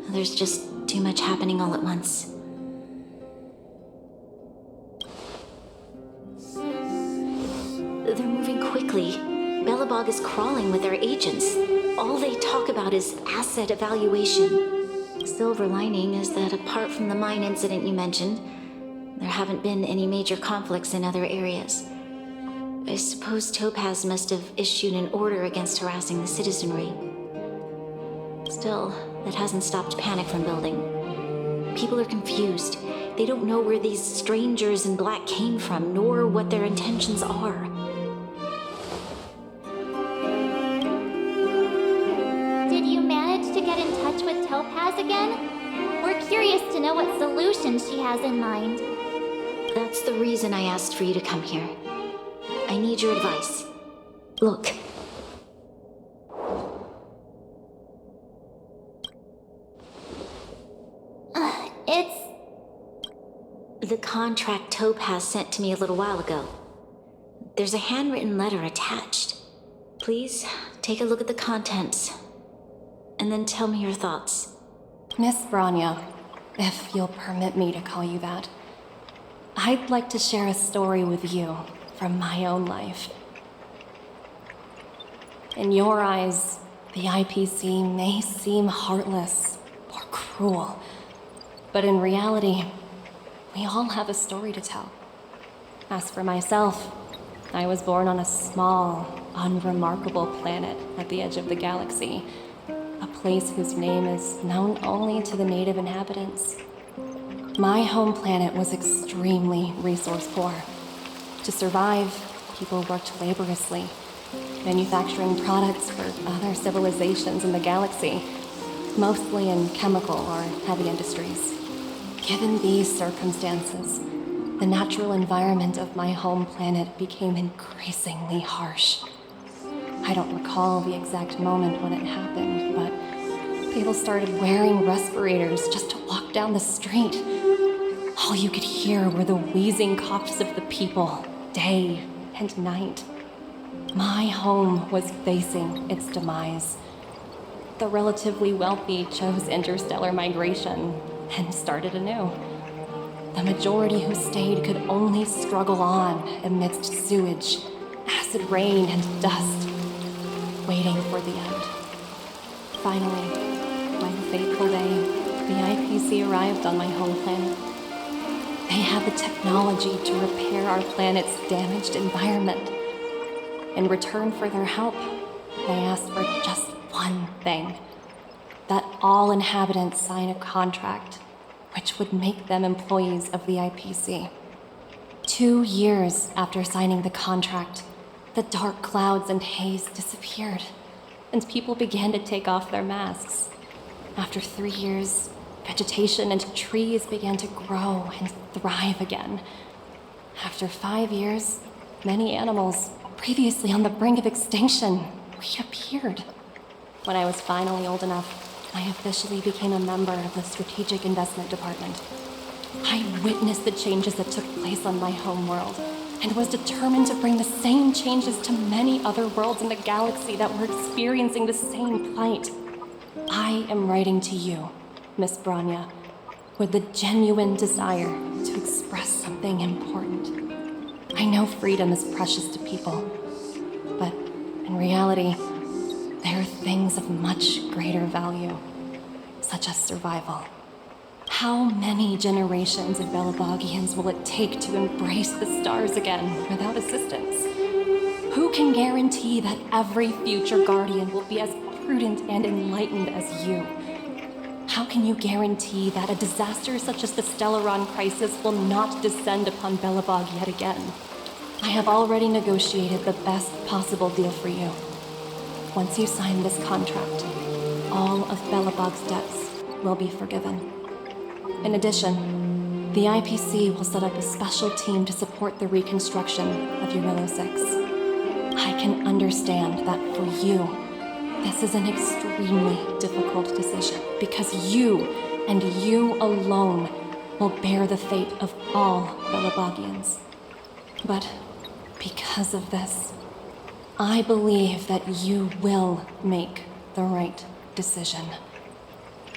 There's just too much happening all at once. They're moving quickly. Belebog is crawling with their agents. All they talk about is asset evaluation. Silver lining is that apart from the mine incident you mentioned, there haven't been any major conflicts in other areas. I suppose Topaz must have issued an order against harassing the citizenry. Still, that hasn't stopped panic from building. People are confused. They don't know where these strangers in black came from, nor what their intentions are. Did you manage to get in touch with Topaz again? We're curious to know what solution she has in mind. That's the reason I asked for you to come here. I need your advice. Look. It's... the contract Topaz sent to me a little while ago. There's a handwritten letter attached. Please, take a look at the contents. And then tell me your thoughts. Miss Bronya, if you'll permit me to call you that, I'd like to share a story with you from my own life. In your eyes, the IPC may seem heartless or cruel, but in reality, we all have a story to tell. As for myself, I was born on a small, unremarkable planet at the edge of the galaxy, a place whose name is known only to the native inhabitants. My home planet was extremely resource poor. To survive, people worked laboriously, manufacturing products for other civilizations in the galaxy, mostly in chemical or heavy industries. Given these circumstances, the natural environment of my home planet became increasingly harsh. I don't recall the exact moment when it happened, but people started wearing respirators just to walk down the street. All you could hear were the wheezing coughs of the people, day and night. My home was facing its demise. The relatively wealthy chose interstellar migration and started anew. The majority who stayed could only struggle on amidst sewage, acid rain, and dust, waiting for the end. Finally, one fateful day, the IPC arrived on my home planet. They had the technology to repair our planet's damaged environment. In return for their help, they asked for just one thing: that all inhabitants sign a contract which would make them employees of the IPC. 2 years after signing the contract, the dark clouds and haze disappeared, and people began to take off their masks. After 3 years, vegetation and trees began to grow and thrive again. After 5 years, many animals, previously on the brink of extinction, reappeared. When I was finally old enough, I officially became a member of the Strategic Investment Department. I witnessed the changes that took place on my home world, and was determined to bring the same changes to many other worlds in the galaxy that were experiencing the same plight. I am writing to you, Miss Bronya, with the genuine desire to express something important. I know freedom is precious to people, but in reality, there are things of much greater value, such as survival. How many generations of Belebogians will it take to embrace the stars again without assistance? Who can guarantee that every future Guardian will be as prudent and enlightened as you? How can you guarantee that a disaster such as the Stellaron crisis will not descend upon Belebog yet again? I have already negotiated the best possible deal for you. Once you sign this contract, all of Belebog's debts will be forgiven. In addition, the IPC will set up a special team to support the reconstruction of Eurilo 6. I can understand that for you, this is an extremely difficult decision, because you, and you alone, will bear the fate of all Belebogians. But because of this, I believe that you will make the right decision.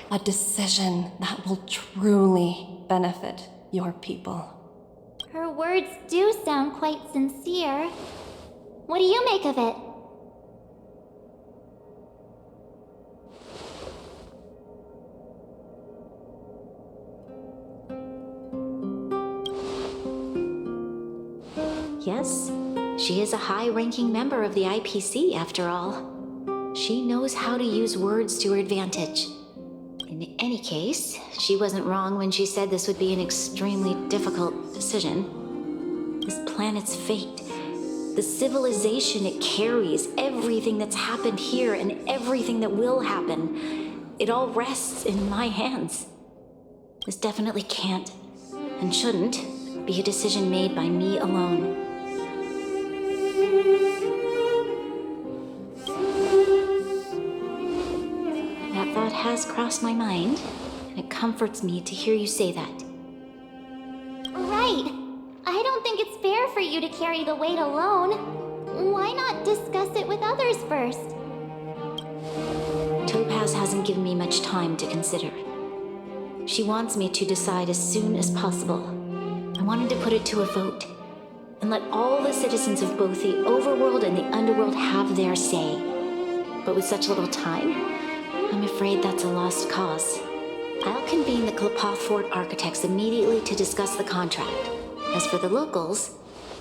A decision that will truly benefit your people. Her words do sound quite sincere. What do you make of it? Yes, she is a high-ranking member of the IPC, after all. She knows how to use words to her advantage. In any case, she wasn't wrong when she said this would be an extremely difficult decision. This planet's fate, the civilization it carries, everything that's happened here and everything that will happen, it all rests in my hands. This definitely can't, and shouldn't, be a decision made by me alone. That thought has crossed my mind, and it comforts me to hear you say that. Right. I don't think it's fair for you to carry the weight alone. Why not discuss it with others first? Topaz hasn't given me much time to consider. She wants me to decide as soon as possible. I wanted to put it to a vote and let all the citizens of both the Overworld and the Underworld have their say. But with such little time, I'm afraid that's a lost cause. I'll convene the Klapoth Fort architects immediately to discuss the contract. As for the locals,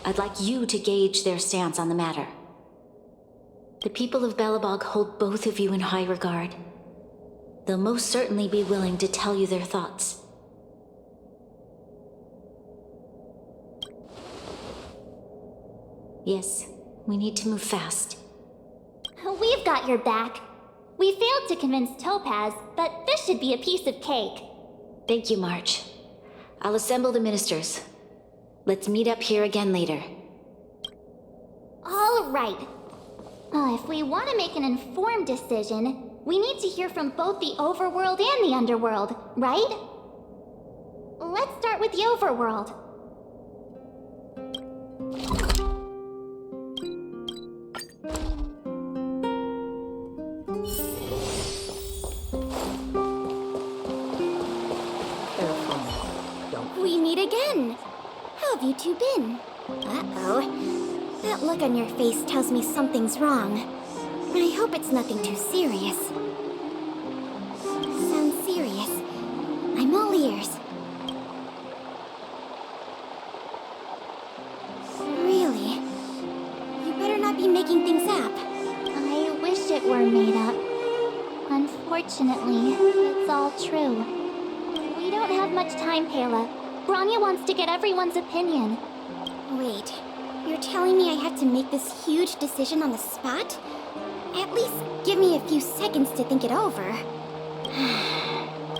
I'd like you to gauge their stance on the matter. The people of Belebog hold both of you in high regard. They'll most certainly be willing to tell you their thoughts. Yes, we need to move fast. We've got your back. We failed to convince Topaz, but this should be a piece of cake. Thank you, March. I'll assemble the ministers. Let's meet up here again later. All right. If we want to make an informed decision, we need to hear from both the Overworld and the Underworld, right? Let's start with the Overworld. We meet again. How have you two been? Uh-oh. That look on your face tells me something's wrong. I hope it's nothing too serious. Sounds serious. I'm all ears. Really? You better not be making things up. I wish it were made up. Unfortunately, it's all true. We don't have much time, Pela. Bronya wants to get everyone's opinion. Wait, you're telling me I have to make this huge decision on the spot? At least give me a few seconds to think it over.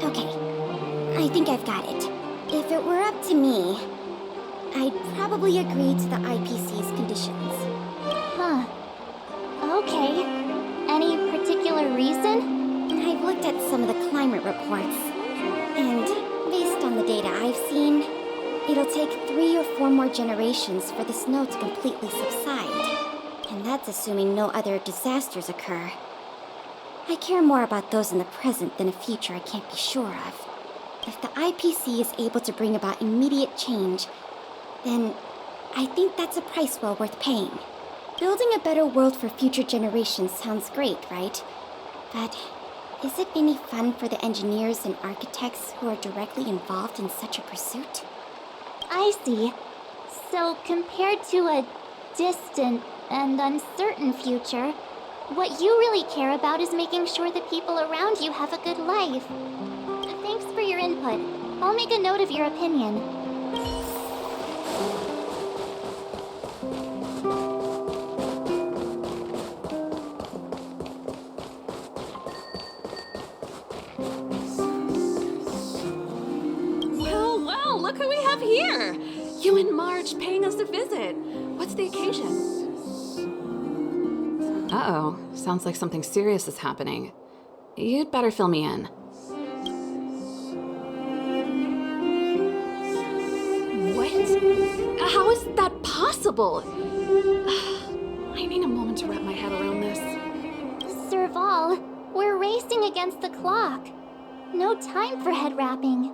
Okay, I think I've got it. If it were up to me, I'd probably agree to the IPC's conditions. Huh. Okay. Any particular reason? I've looked at some of the climate reports, and based on the data I've seen, it'll take 3 or 4 more generations for the snow to completely subside. And that's assuming no other disasters occur. I care more about those in the present than a future I can't be sure of. If the IPC is able to bring about immediate change, then I think that's a price well worth paying. Building a better world for future generations sounds great, right? But is it any fun for the engineers and architects who are directly involved in such a pursuit? I see. So compared to a distant and uncertain future, what you really care about is making sure the people around you have a good life. Thanks for your input. I'll make a note of your opinion. Well, look who we have here! You and Marge paying us a visit. What's the occasion? Uh-oh. Sounds like something serious is happening. You'd better fill me in. What? How is that possible? I need a moment to wrap my head around this. Serval, we're racing against the clock. No time for head wrapping.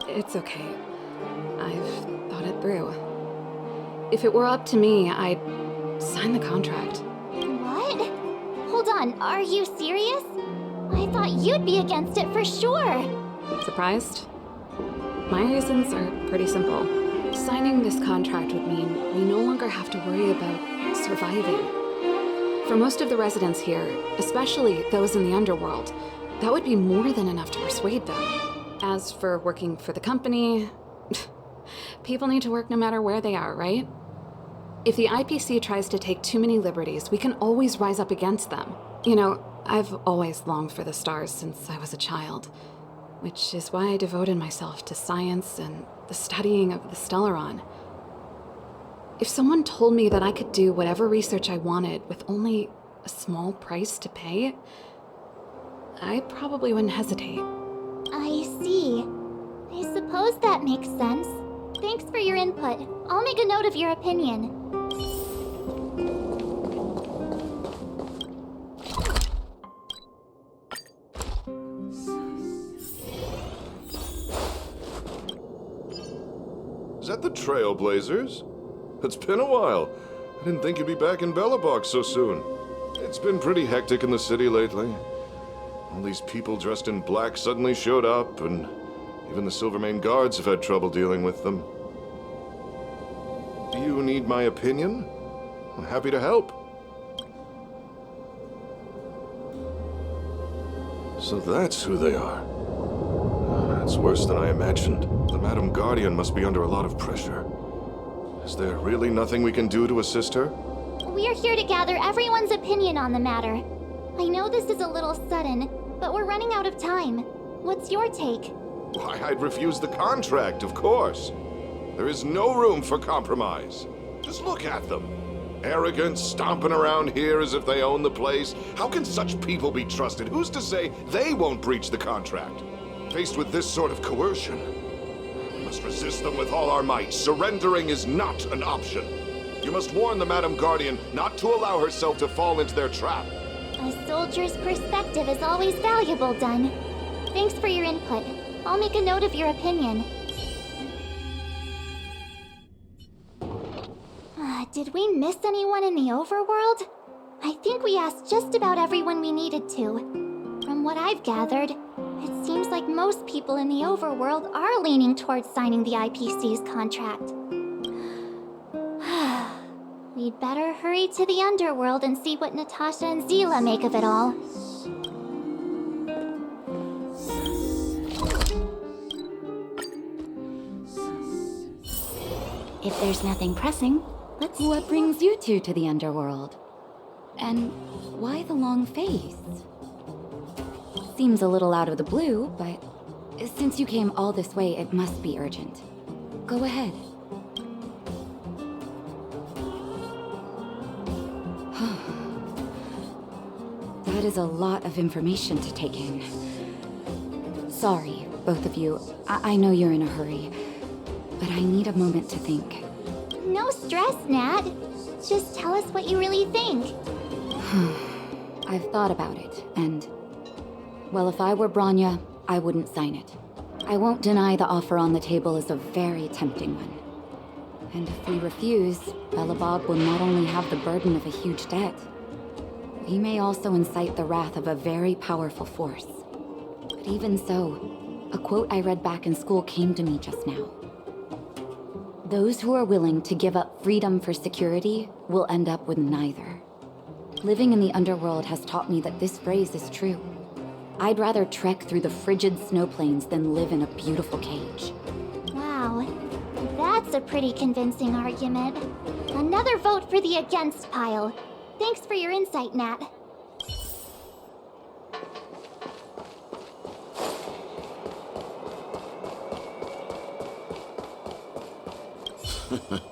It's okay. I've thought it through. If it were up to me, I'd sign the contract. What? Hold on, are you serious? I thought you'd be against it for sure. Surprised? My reasons are pretty simple. Signing this contract would mean we no longer have to worry about surviving. For most of the residents here, especially those in the Underworld, that would be more than enough to persuade them. As for working for the company, people need to work no matter where they are, right? If the IPC tries to take too many liberties, we can always rise up against them. You know, I've always longed for the stars since I was a child, which is why I devoted myself to science and the studying of the Stellaron. If someone told me that I could do whatever research I wanted with only a small price to pay, I probably wouldn't hesitate. I see. I suppose that makes sense. Thanks for your input. I'll make a note of your opinion. that the Trailblazers? It's been a while. I didn't think you'd be back in Belebog so soon. It's been pretty hectic in the city lately. All these people dressed in black suddenly showed up, and even the Silvermane guards have had trouble dealing with them. Do you need my opinion? I'm happy to help. So that's who they are. That's worse than I imagined. The Madam Guardian must be under a lot of pressure. Is there really nothing we can do to assist her? We're here to gather everyone's opinion on the matter. I know this is a little sudden, but we're running out of time. What's your take? Why, I'd refuse the contract, of course. There is no room for compromise. Just look at them. Arrogant, stomping around here as if they own the place. How can such people be trusted? Who's to say they won't breach the contract? Faced with this sort of coercion, we must resist them with all our might. Surrendering is not an option. You must warn the Madam Guardian not to allow herself to fall into their trap. A soldier's perspective is always valuable, Dunn. Thanks for your input. I'll make a note of your opinion. Did we miss anyone in the overworld? I think we asked just about everyone we needed to. From what I've gathered, it seems like most people in the overworld are leaning towards signing the IPC's contract. We'd better hurry to the Underworld and see what Natasha and Seele make of it all. If there's nothing pressing, what brings you two to the Underworld? And why the long face? Seems a little out of the blue, but since you came all this way, it must be urgent. Go ahead. That is a lot of information to take in. Sorry, both of you. I know you're in a hurry, but I need a moment to think. No stress, Nat. Just tell us what you really think. I've thought about it, and... well, if I were Bronya, I wouldn't sign it. I won't deny the offer on the table is a very tempting one. And if we refuse, Belebog will not only have the burden of a huge debt, we may also incite the wrath of a very powerful force. But even so, a quote I read back in school came to me just now. Those who are willing to give up freedom for security will end up with neither. Living in the Underworld has taught me that this phrase is true. I'd rather trek through the frigid snow plains than live in a beautiful cage. Wow, that's a pretty convincing argument. Another vote for the against pile. Thanks for your insight, Nat.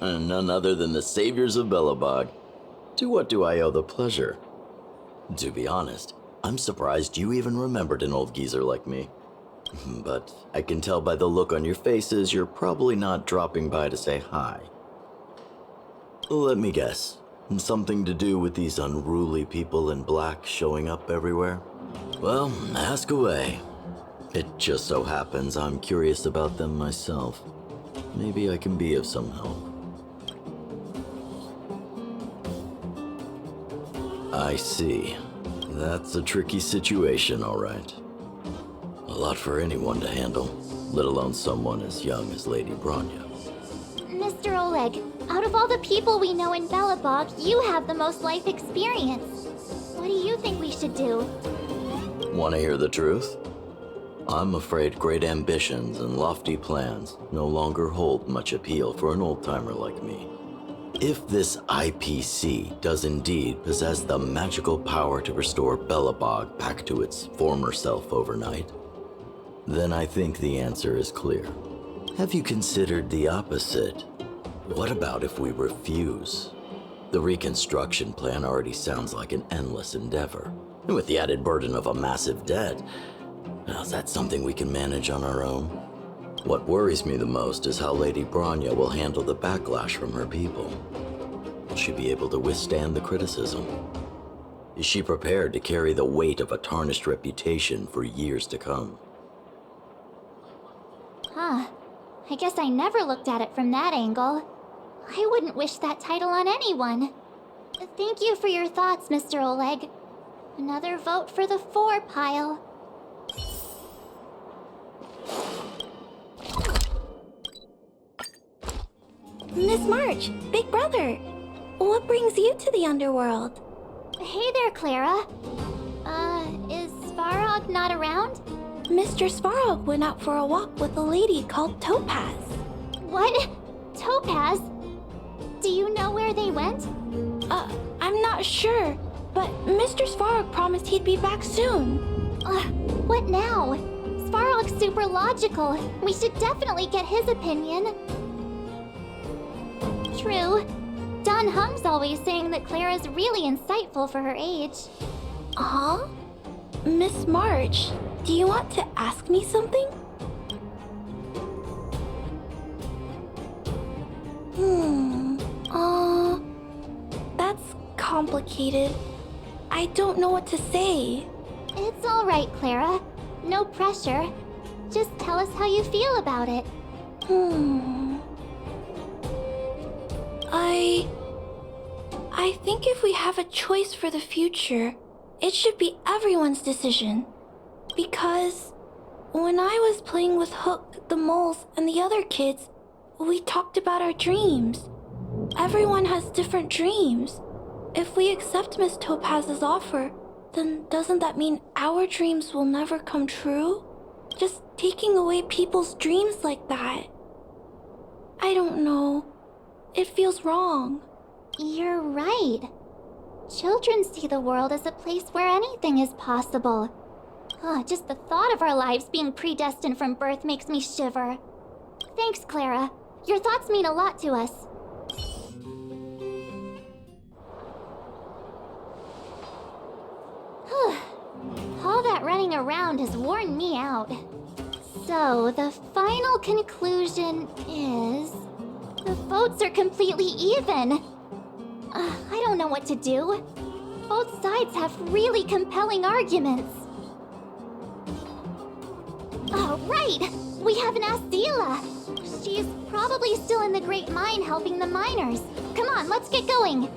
None other than the saviors of Belebog. To what do I owe the pleasure? To be honest, I'm surprised you even remembered an old geezer like me. But I can tell by the look on your faces you're probably not dropping by to say hi. Let me guess. Something to do with these unruly people in black showing up everywhere? Well, ask away. It just so happens I'm curious about them myself. Maybe I can be of some help. I see. That's a tricky situation, all right. A lot for anyone to handle, let alone someone as young as Lady Bronya. Mr. Oleg, out of all the people we know in Belebog, you have the most life experience. What do you think we should do? Want to hear the truth? I'm afraid great ambitions and lofty plans no longer hold much appeal for an old-timer like me. If this IPC does indeed possess the magical power to restore Belebog back to its former self overnight, then I think the answer is clear. Have you considered the opposite? What about if we refuse? The reconstruction plan already sounds like an endless endeavor. And with the added burden of a massive debt, now, is that something we can manage on our own? What worries me the most is how Lady Bronya will handle the backlash from her people. Will she be able to withstand the criticism? Is she prepared to carry the weight of a tarnished reputation for years to come? Huh. I guess I never looked at it from that angle. I wouldn't wish that title on anyone. Thank you for your thoughts, Mr. Oleg. Another vote for the 4 pile. Miss March, Big Brother, what brings you to the Underworld? Hey there, Clara. Is Svarog not around? Mr. Svarog went out for a walk with a lady called Topaz. What? Topaz? Do you know where they went? I'm not sure, but Mr. Svarog promised he'd be back soon. What now? Svarog's super logical. We should definitely get his opinion. True. Don Hung's always saying that Clara's really insightful for her age. Huh? Miss March, do you want to ask me something? That's complicated. I don't know what to say. It's all right, Clara. No pressure. Just tell us how you feel about it. I think if we have a choice for the future, it should be everyone's decision. Because when I was playing with Hook, the moles, and the other kids, we talked about our dreams. Everyone has different dreams. If we accept Miss Topaz's offer, then doesn't that mean our dreams will never come true? Just taking away people's dreams like that. I don't know. It feels wrong. You're right. Children see the world as a place where anything is possible. Just the thought of our lives being predestined from birth makes me shiver. Thanks, Clara. Your thoughts mean a lot to us. All that running around has worn me out. So, the final conclusion is... the votes are completely even. I don't know what to do. Both sides have really compelling arguments. Oh, right! We haven't asked Seele. She's probably still in the Great Mine helping the miners. Come on, let's get going.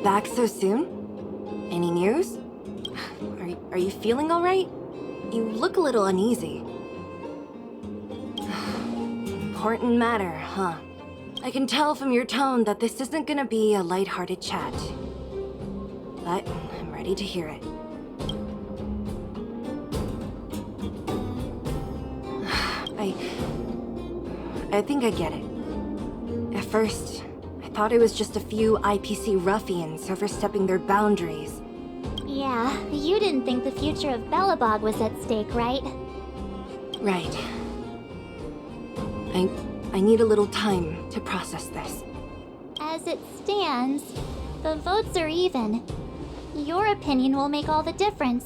Back so soon? Any news? Are you feeling all right? You look a little uneasy. Important matter, huh? I can tell from your tone that this isn't gonna be a lighthearted chat. But I'm ready to hear it. I think I get it. At first, I thought it was just a few IPC ruffians overstepping their boundaries. Yeah, you didn't think the future of Belebog was at stake, right? Right. I need a little time to process this. As it stands, the votes are even. Your opinion will make all the difference.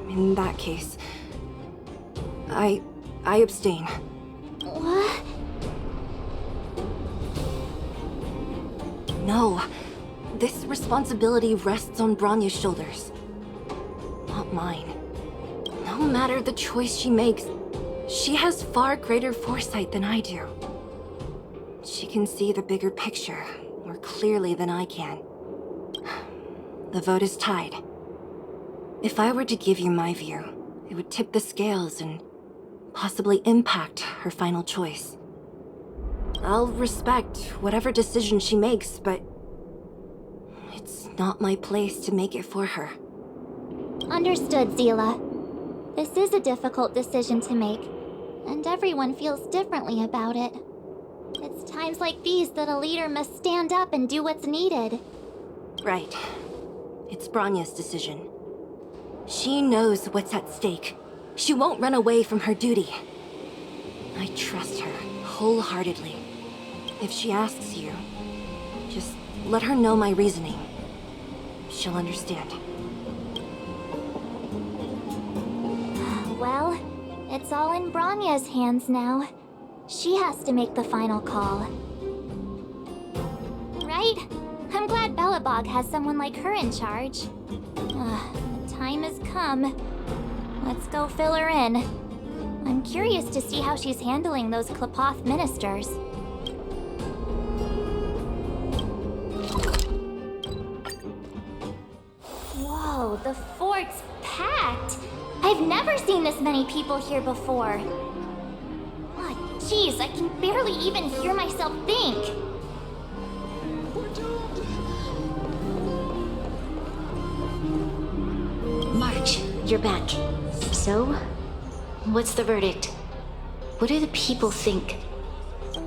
In that case, I abstain. What? No. This responsibility rests on Bronya's shoulders. Not mine. No matter the choice she makes, she has far greater foresight than I do. She can see the bigger picture more clearly than I can. The vote is tied. If I were to give you my view, it would tip the scales and possibly impact her final choice. I'll respect whatever decision she makes, but it's not my place to make it for her. Understood, Seele. This is a difficult decision to make, and everyone feels differently about it. It's times like these that a leader must stand up and do what's needed. Right. It's Bronya's decision. She knows what's at stake. She won't run away from her duty. I trust her wholeheartedly. If she asks you, just let her know my reasoning. She'll understand. Well, it's all in Bronya's hands now. She has to make the final call. right? I'm glad Belebog has someone like her in charge. The time has come. Let's go fill her in. I'm curious to see how she's handling those Klapoth ministers. Whoa, the fort's packed! I've never seen this many people here before. Oh, jeez, I can barely even hear myself think. March, you're back. So, what's the verdict? What do the people think?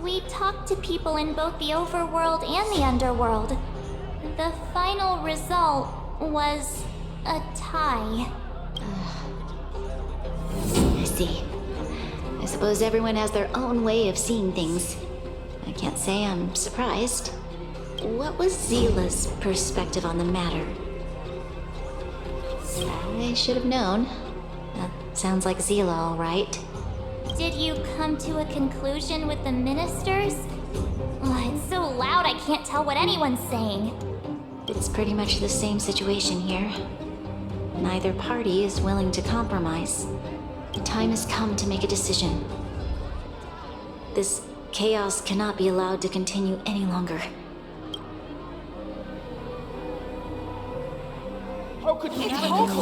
We talked to people in both the overworld and the underworld. The final result was a tie. I see. I suppose everyone has their own way of seeing things. I can't say I'm surprised. What was Zila's perspective on the matter? I should have known. That sounds like Zila, all right. Did you come to a conclusion with the ministers? Oh, it's so loud I can't tell what anyone's saying. It's pretty much the same situation here. Neither party is willing to compromise. The time has come to make a decision. This chaos cannot be allowed to continue any longer. How could you Enough!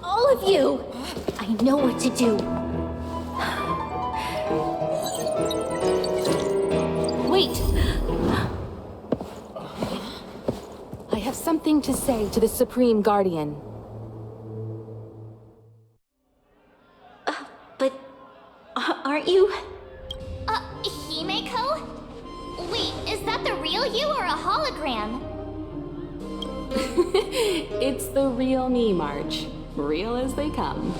All of you! I know what to do. Wait! I have something to say to the Supreme Guardian. But aren't you? Himeko? Wait, is that the real you or a hologram? It's the real me, March. Real as they come.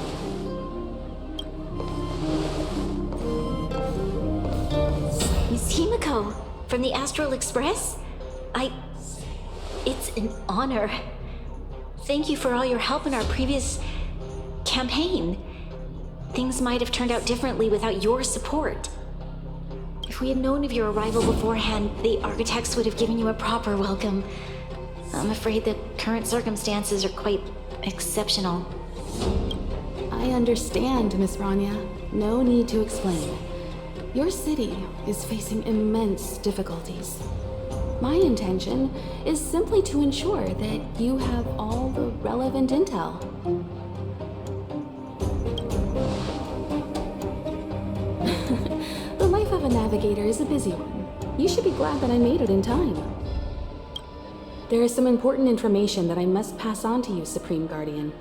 Miss Himeko, from the Astral Express? It's an honor. Thank you for all your help in our previous campaign. Things might have turned out differently without your support. If we had known of your arrival beforehand, the architects would have given you a proper welcome. I'm afraid the current circumstances are quite exceptional. I understand, Miss Bronya. No need to explain. Your city is facing immense difficulties. My intention is simply to ensure that you have all the relevant intel. The life of a navigator is a busy one. You should be glad that I made it in time. There is some important information that I must pass on to you, Supreme Guardian.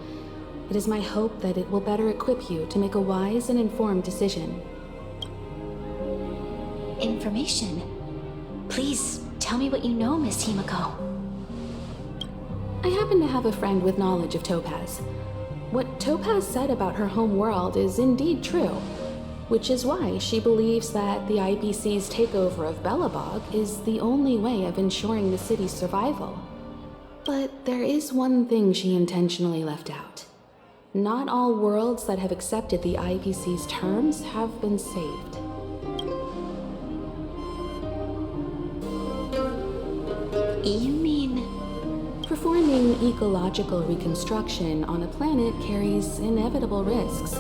It is my hope that it will better equip you to make a wise and informed decision. Information? Please, tell me what you know, Miss Himeko. I happen to have a friend with knowledge of Topaz. What Topaz said about her home world is indeed true, which is why she believes that the IPC's takeover of Belebog is the only way of ensuring the city's survival. But there is one thing she intentionally left out. Not all worlds that have accepted the IPC's terms have been saved. You mean... Performing ecological reconstruction on a planet carries inevitable risks.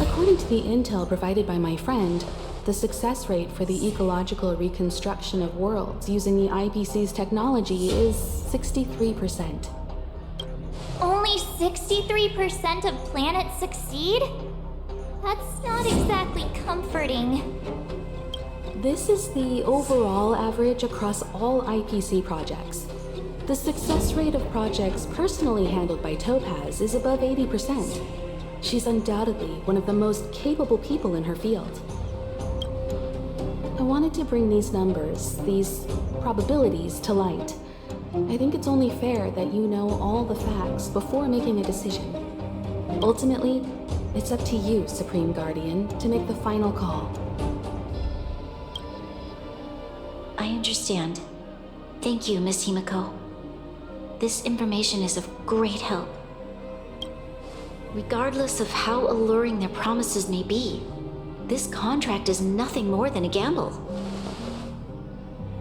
According to the intel provided by my friend, the success rate for the ecological reconstruction of worlds using the IPC's technology is 63%. Only 63% of planets succeed? That's not exactly comforting. This is the overall average across all IPC projects. The success rate of projects personally handled by Topaz is above 80%. She's undoubtedly one of the most capable people in her field. I wanted to bring these numbers, these probabilities, to light. I think it's only fair that you know all the facts before making a decision. Ultimately, it's up to you, Supreme Guardian, to make the final call. I understand. Thank you, Miss Himeko. This information is of great help. Regardless of how alluring their promises may be, this contract is nothing more than a gamble.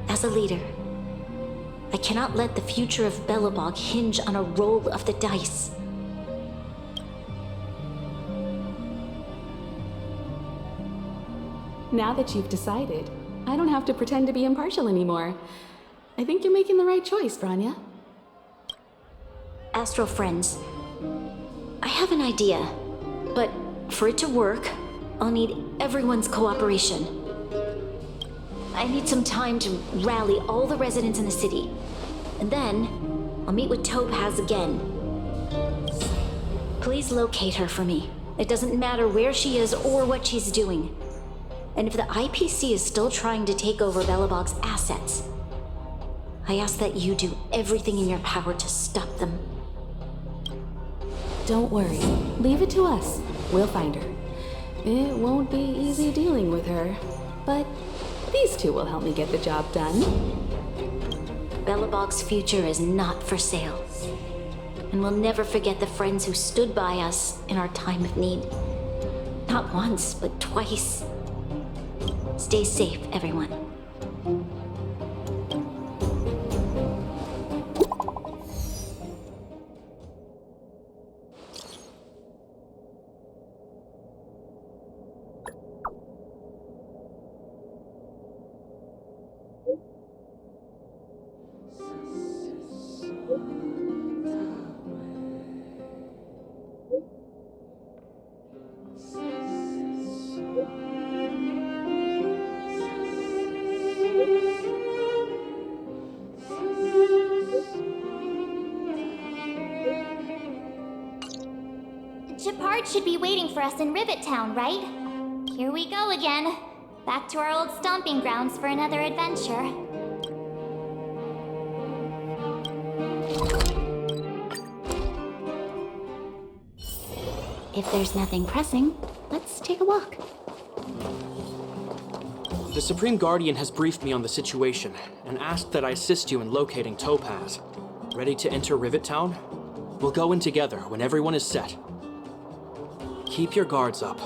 As a leader, I cannot let the future of Belebog hinge on a roll of the dice. Now that you've decided, I don't have to pretend to be impartial anymore. I think you're making the right choice, Bronya. Astral friends, I have an idea, but for it to work, I'll need everyone's cooperation. I need some time to rally all the residents in the city, and then I'll meet with Topaz again. Please locate her for me. It doesn't matter where she is or what she's doing. And if the IPC is still trying to take over Belebog's assets, I ask that you do everything in your power to stop them. Don't worry. Leave it to us. We'll find her. It won't be easy dealing with her, but these two will help me get the job done. Belebog's future is not for sale. And we'll never forget the friends who stood by us in our time of need. Not once, but twice. Stay safe, everyone. Shepard should be waiting for us in Rivet Town, right? Here we go again. Back to our old stomping grounds for another adventure. If there's nothing pressing, let's take a walk. The Supreme Guardian has briefed me on the situation and asked that I assist you in locating Topaz. Ready to enter Rivet Town? We'll go in together when everyone is set. Keep your guards up.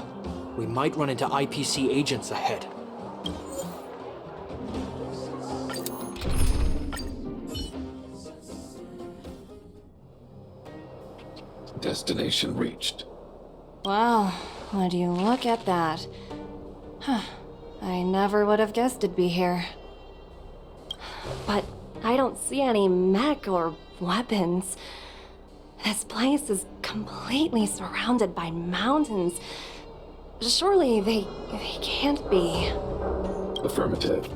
We might run into IPC agents ahead. Destination reached. Wow, would you look at that? Huh. I never would have guessed it'd be here. But I don't see any mech or weapons. This place is completely surrounded by mountains. Surely they can't be. Affirmative.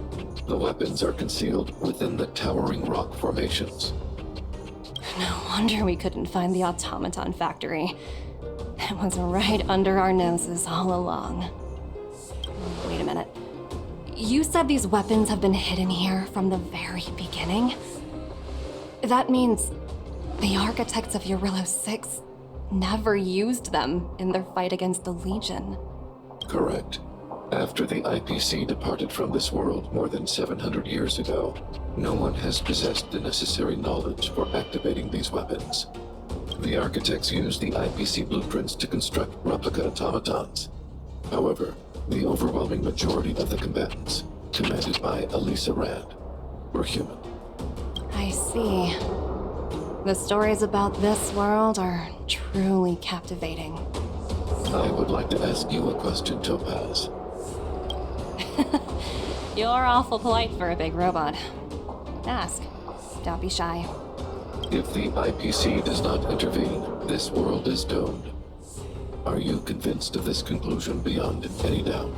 The weapons are concealed within the towering rock formations. No wonder we couldn't find the automaton factory. It was right under our noses all along. Wait a minute. You said these weapons have been hidden here from the very beginning? That means the architects of Eurilo 6 never used them in their fight against the Legion. Correct. After the IPC departed from this world more than 700 years ago, no one has possessed the necessary knowledge for activating these weapons. The architects used the IPC blueprints to construct replica automatons. However, the overwhelming majority of the combatants, commanded by Elisa Rand, were human. I see. The stories about this world are truly captivating. I would like to ask you a question, Topaz. You're awful polite for a big robot. Ask. Don't be shy. If the IPC does not intervene, this world is doomed. Are you convinced of this conclusion beyond any doubt?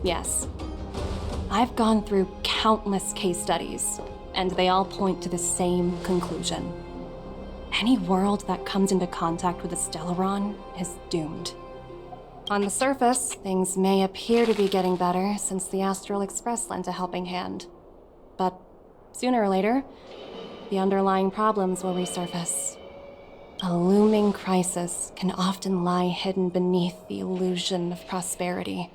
Yes. I've gone through countless case studies, and they all point to the same conclusion. Any world that comes into contact with a Stellaron is doomed. On the surface, things may appear to be getting better since the Astral Express lent a helping hand. But sooner or later, the underlying problems will resurface. A looming crisis can often lie hidden beneath the illusion of prosperity,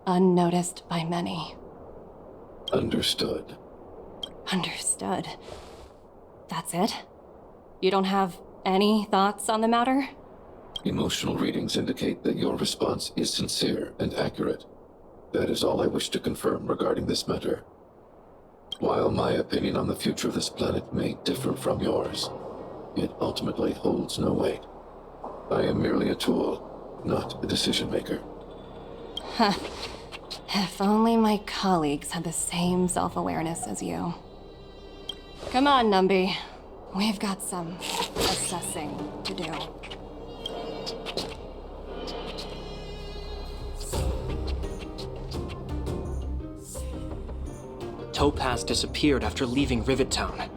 unnoticed by many. Understood. Understood. That's it? You don't have any thoughts on the matter? Emotional readings indicate that your response is sincere and accurate. That is all I wish to confirm regarding this matter. While my opinion on the future of this planet may differ from yours, it ultimately holds no weight. I am merely a tool, not a decision maker. Huh. If only my colleagues had the same self-awareness as you. Come on, Numby. We've got some assessing to do. Topaz disappeared after leaving Rivet Town.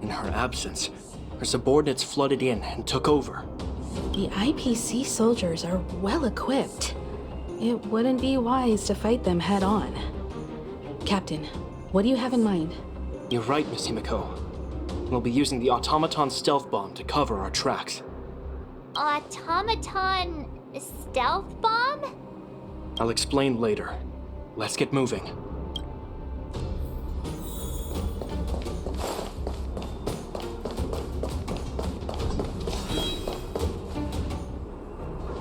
In her absence, her subordinates flooded in and took over. The IPC soldiers are well equipped. It wouldn't be wise to fight them head on. Captain, what do you have in mind? You're right, Miss Himeko. We'll be using the automaton stealth bomb to cover our tracks. Automaton stealth bomb? I'll explain later. Let's get moving.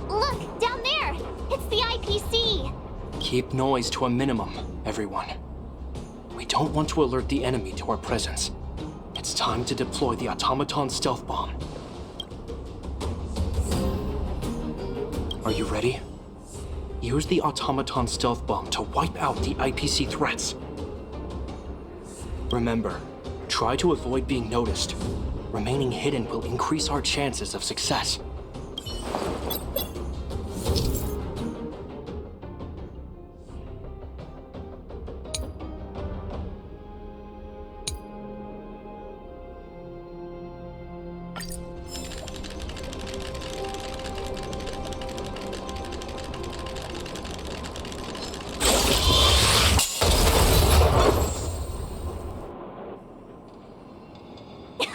Look, down there! It's the IPC! Keep noise to a minimum, everyone. We don't want to alert the enemy to our presence. It's time to deploy the automaton stealth bomb. Are you ready? Use the automaton stealth bomb to wipe out the IPC threats. Remember, try to avoid being noticed. Remaining hidden will increase our chances of success.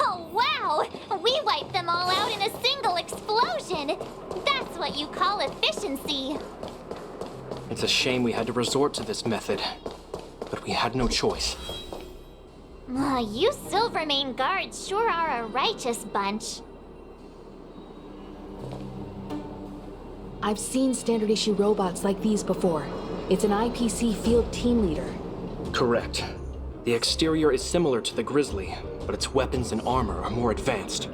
Oh, wow! We wiped them all out in a single explosion! That's what you call efficiency! It's a shame we had to resort to this method, but we had no choice. You Silvermane guards sure are a righteous bunch. I've seen standard issue robots like these before. It's an IPC field team leader. Correct. The exterior is similar to the Grizzly, but its weapons and armor are more advanced.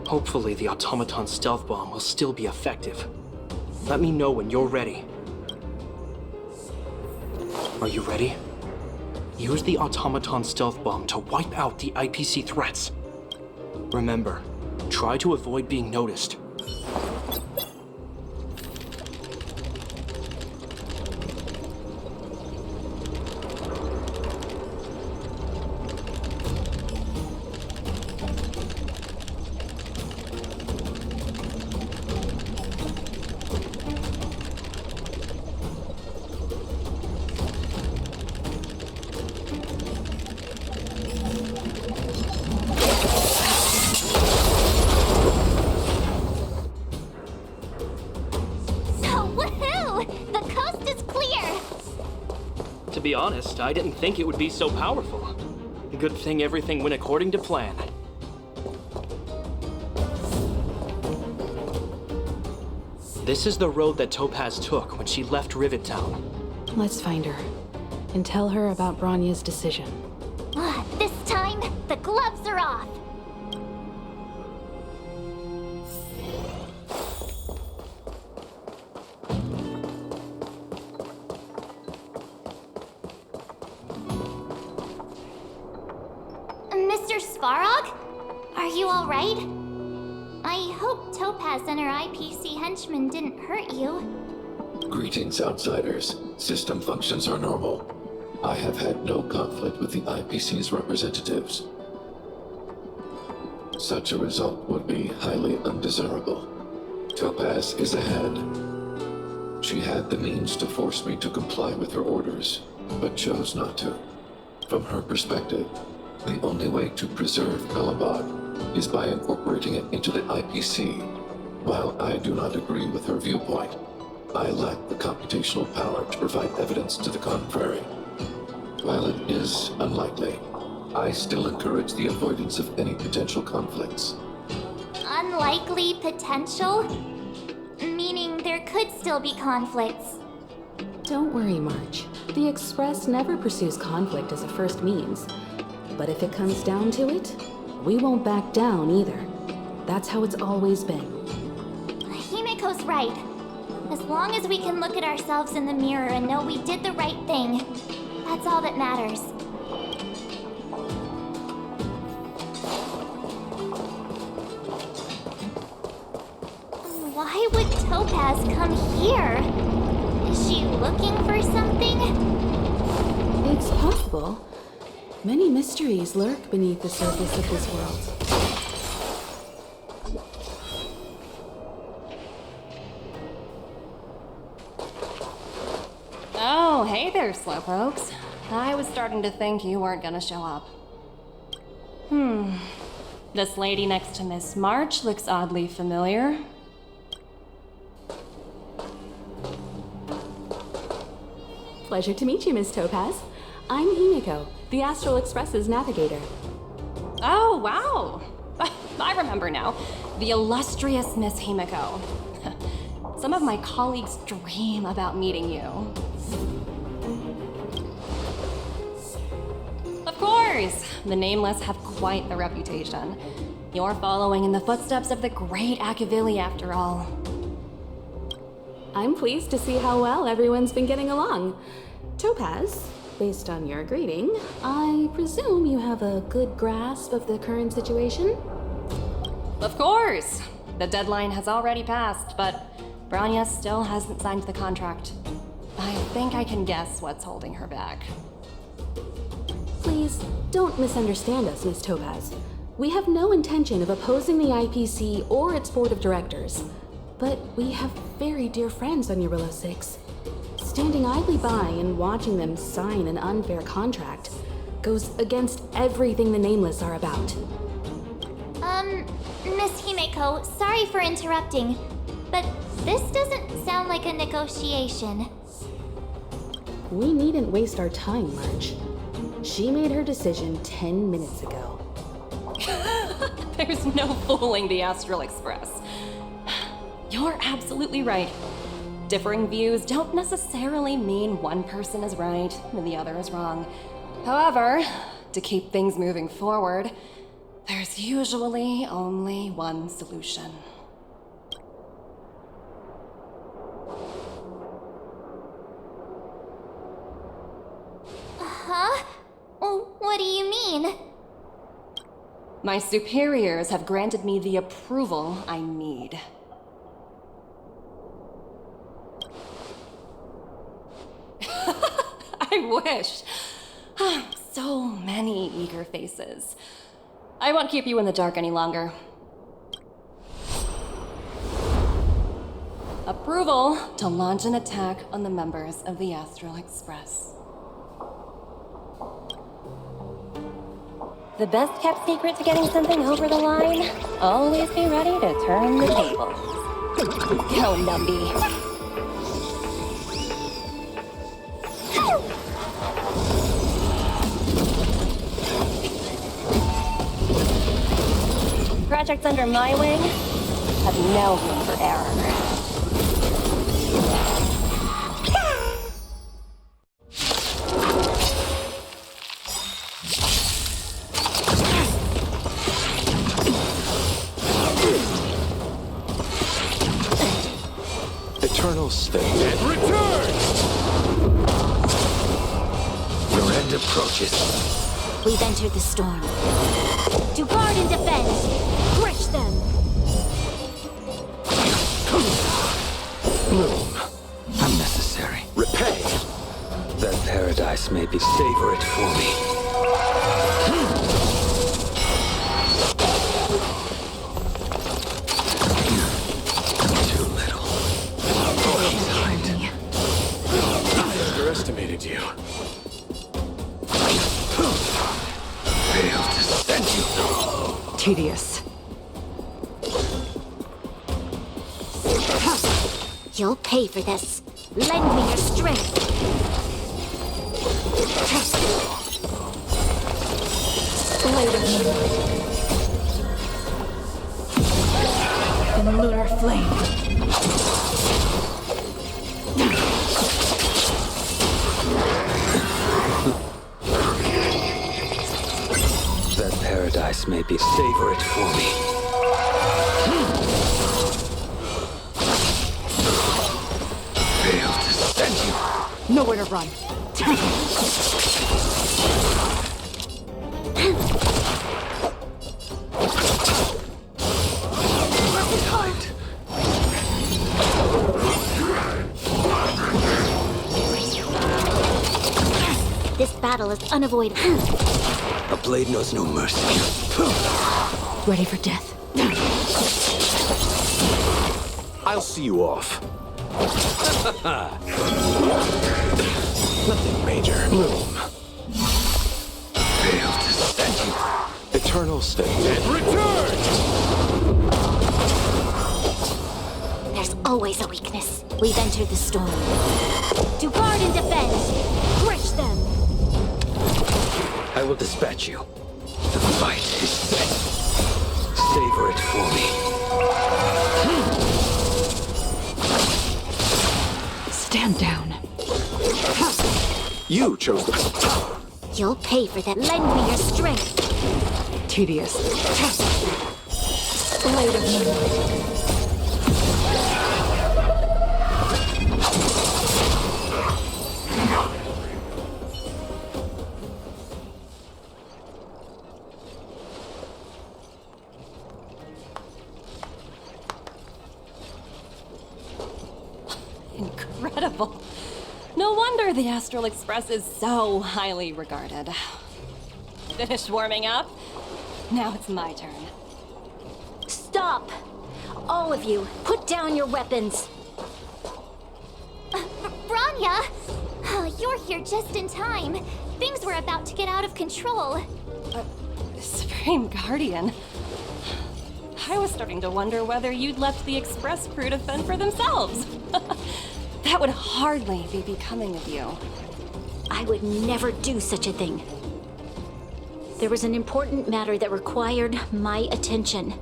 Hopefully the automaton stealth bomb will still be effective. Let me know when you're ready. Are you ready? Use the automaton stealth bomb to wipe out the IPC threats. Remember, try to avoid being noticed. To be honest, I didn't think it would be so powerful. Good thing everything went according to plan. This is the road that Topaz took when she left Rivet Town. Let's find her and tell her about Bronya's decision. This time, the gloves are off! Mr. Svarog? Are you alright? I hope Topaz and her IPC henchmen didn't hurt you. Greetings, outsiders. System functions are normal. I have had no conflict with the IPC's representatives. Such a result would be highly undesirable. Topaz is ahead. She had the means to force me to comply with her orders, but chose not to. From her perspective, the only way to preserve Belebog is by incorporating it into the IPC. While I do not agree with her viewpoint, I lack the computational power to provide evidence to the contrary. While it is unlikely, I still encourage the avoidance of any potential conflicts. unlikely potential? Meaning there could still be conflicts. Don't worry, March. The Express never pursues conflict as a first means. But if it comes down to it, we won't back down either. That's how it's always been. Himeko's right. As long as we can look at ourselves in the mirror and know we did the right thing, that's all that matters. Why would Topaz come here? Is she looking for something? It's possible. Many mysteries lurk beneath the surface of this world. Oh, hey there, slowpokes. I was starting to think you weren't gonna show up. This lady next to Miss March looks oddly familiar. Pleasure to meet you, Miss Topaz. I'm Himeko, the Astral Express's navigator. Oh, wow! I remember now. The illustrious Miss Himeko. Some of my colleagues dream about meeting you. Of course! The Nameless have quite the reputation. You're following in the footsteps of the great Akavili, after all. I'm pleased to see how well everyone's been getting along. Topaz, based on your greeting, I presume you have a good grasp of the current situation? Of course! The deadline has already passed, but Bronya still hasn't signed the contract. I think I can guess what's holding her back. Please, don't misunderstand us, Miss Topaz. We have no intention of opposing the IPC or its board of directors. But we have very dear friends on Eurilla 6. Standing idly by and watching them sign an unfair contract goes against everything the Nameless are about. Miss Himeko, sorry for interrupting, but this doesn't sound like a negotiation. We needn't waste our time, March. She made her decision 10 minutes ago. There's no fooling the Astral Express. You're absolutely right. Differing views don't necessarily mean one person is right and the other is wrong. However, to keep things moving forward, there's usually only one solution. Huh? What do you mean? My superiors have granted me the approval I need. I wish. So many eager faces. I won't keep you in the dark any longer. Approval to launch an attack on the members of the Astral Express. The best kept secret to getting something over the line? Always be ready to turn the tables. Go, Numby. Projects under my wing have no room for error. Eternal state. And return! Your end approaches. We've entered the storm. To guard and defend! Crush them! Bloom. Unnecessary. Repay! That paradise may be. Savor it for me. Too little. Behind. I underestimated you. Failed to send you. Tedious. You'll pay for this. Lend me your strength. flame. That paradise may be. Savor it for me. Failed to send you. Nowhere to run. Behind. This battle is unavoidable. A blade knows no mercy. Ready for death. I'll see you off. Nothing major. Bloom. Failed to send you. Eternal state. Return! There's always a weakness. We've entered the storm. To guard and defend. Crush them. I will dispatch you. The fight is set. Savor it for me. Stand down. You chose the... You'll pay for that. Lend me your strength. Tedious. Blade of moonlight. Incredible. No wonder the Astral Express is so highly regarded. Finished warming up? Now it's my turn. Stop! All of you, put down your weapons. Bronya! Oh, you're here just in time. Things were about to get out of control. Supreme Guardian. I was starting to wonder whether you'd left the Express crew to fend for themselves. That would hardly be becoming of you. I would never do such a thing. There was an important matter that required my attention.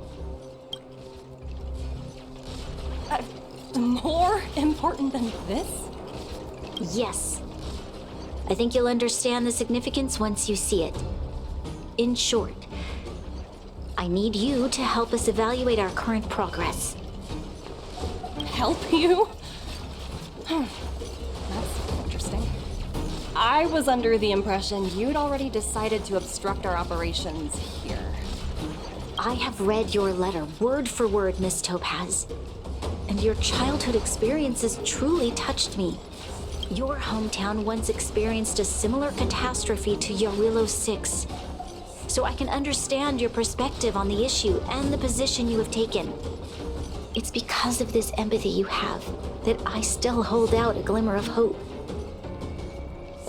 More important than this? Yes. I think you'll understand the significance once you see it. In short, I need you to help us evaluate our current progress. Help you? That's interesting. I was under the impression you'd already decided to obstruct our operations here. I have read your letter word for word, Miss Topaz. And your childhood experiences truly touched me. Your hometown once experienced a similar catastrophe to Yarillo 6. So I can understand your perspective on the issue and the position you have taken. It's because of this empathy you have that I still hold out a glimmer of hope.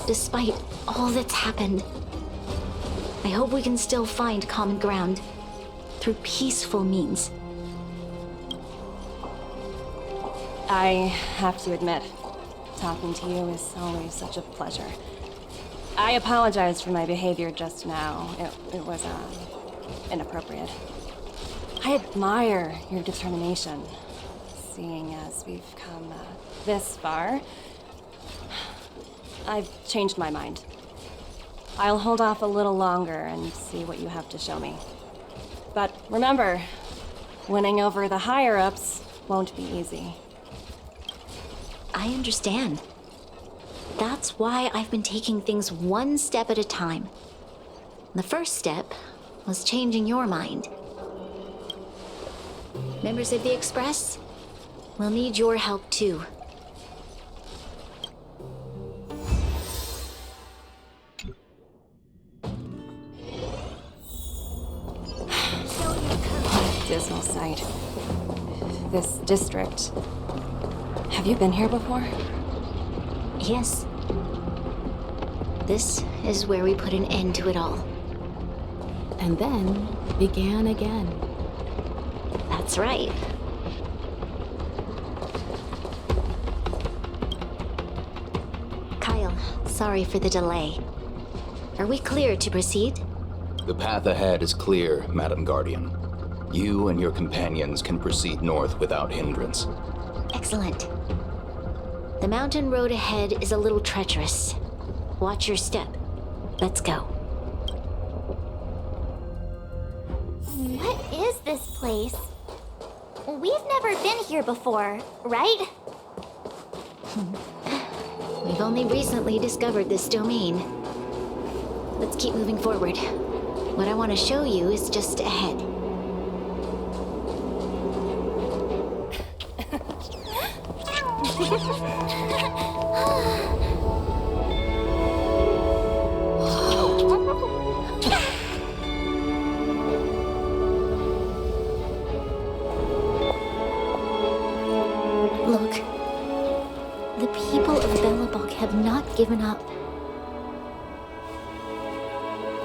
Despite all that's happened, I hope we can still find common ground through peaceful means. I have to admit, talking to you is always such a pleasure. I apologize for my behavior just now. It was, inappropriate. I admire your determination, seeing as we've come this far. I've changed my mind. I'll hold off a little longer and see what you have to show me. But remember, winning over the higher-ups won't be easy. I understand. That's why I've been taking things one step at a time. The first step was changing your mind. Members of the Express, we'll need your help too. Dismal sight. This district. Have you been here before? Yes. This is where we put an end to it all. And then began again. That's right. Kyle, sorry for the delay. Are we clear to proceed? The path ahead is clear, Madam Guardian. You and your companions can proceed north without hindrance. Excellent. The mountain road ahead is a little treacherous. Watch your step. Let's go. What is this place? We've never been here before, right? We've only recently discovered this domain. Let's keep moving forward. What I want to show you is just ahead. Look, the people of Belebog have not given up.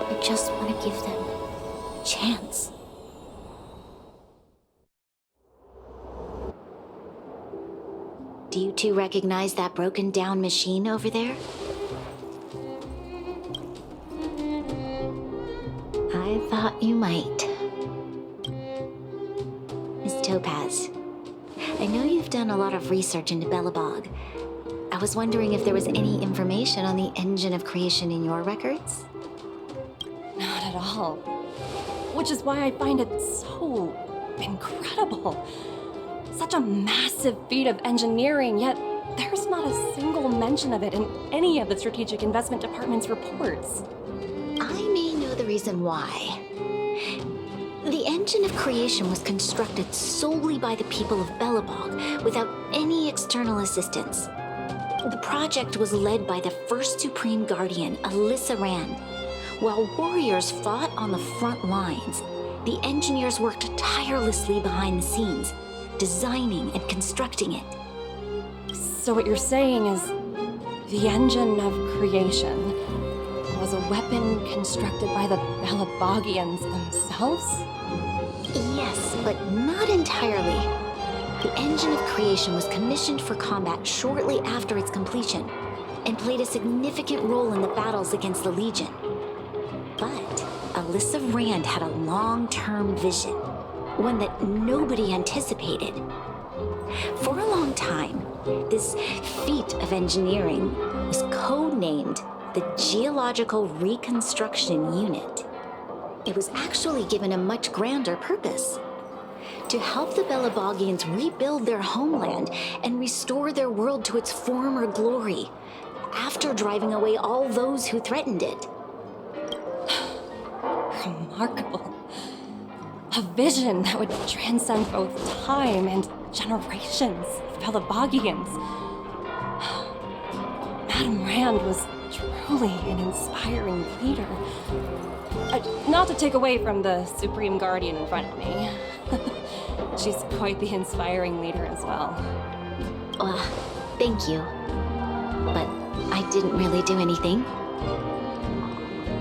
I just want to give them a chance. Do you two recognize that broken down machine over there? I thought you might. Miss Topaz, I know you've done a lot of research into Belebog. I was wondering if there was any information on the engine of creation in your records? Not at all. Which is why I find it so incredible. Such a massive feat of engineering, yet there's not a single mention of it in any of the Strategic Investment Department's reports. I may know the reason why. The engine of creation was constructed solely by the people of Belebog, without any external assistance. The project was led by the first Supreme Guardian, Alyssa Rand. While warriors fought on the front lines, the engineers worked tirelessly behind the scenes, designing and constructing it. So what you're saying is the engine of creation was a weapon constructed by the Belebogians themselves? Yes, but not entirely. The engine of creation was commissioned for combat shortly after its completion, and played a significant role in the battles against the Legion. But Alyssa Rand had a long-term vision, one that nobody anticipated. For a long time, this feat of engineering was codenamed the Geological Reconstruction Unit. It was actually given a much grander purpose: to help the Belebogians rebuild their homeland and restore their world to its former glory, after driving away all those who threatened it. Remarkable. A vision that would transcend both time and generations of Belebogians. Madame Rand was truly an inspiring leader. Not to take away from the Supreme Guardian in front of me. She's quite the inspiring leader as well. Thank you. But I didn't really do anything.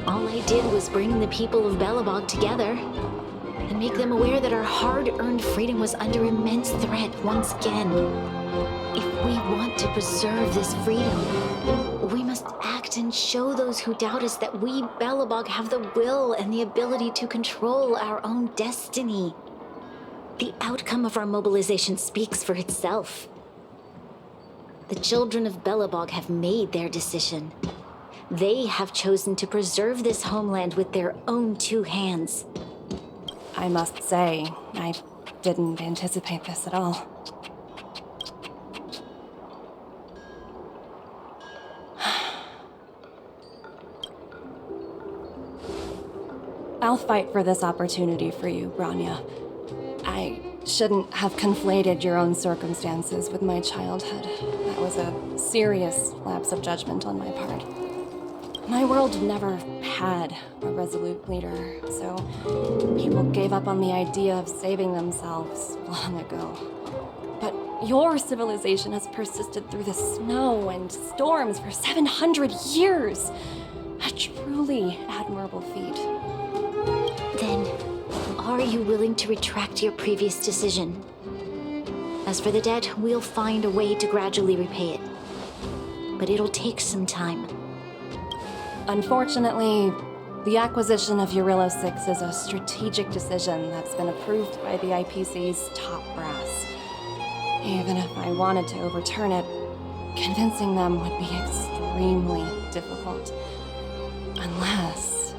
All I did was bring the people of Belebog together and make them aware that our hard-earned freedom was under immense threat once again. If we want to preserve this freedom, we must act and show those who doubt us that we Belebog have the will and the ability to control our own destiny. The outcome of our mobilization speaks for itself. The children of Belebog have made their decision. They have chosen to preserve this homeland with their own two hands. I must say, I didn't anticipate this at all. I'll fight for this opportunity for you, Bronya. I shouldn't have conflated your own circumstances with my childhood. That was a serious lapse of judgment on my part. My world never had a resolute leader, so people gave up on the idea of saving themselves long ago. But your civilization has persisted through the snow and storms for 700 years. A truly admirable feat. Then, are you willing to retract your previous decision? As for the debt, we'll find a way to gradually repay it. But it'll take some time. Unfortunately, The acquisition of Eurilo 6 is a strategic decision that's been approved by the IPC's top brass. Even if I wanted to overturn it, convincing them would be extremely difficult. Unless...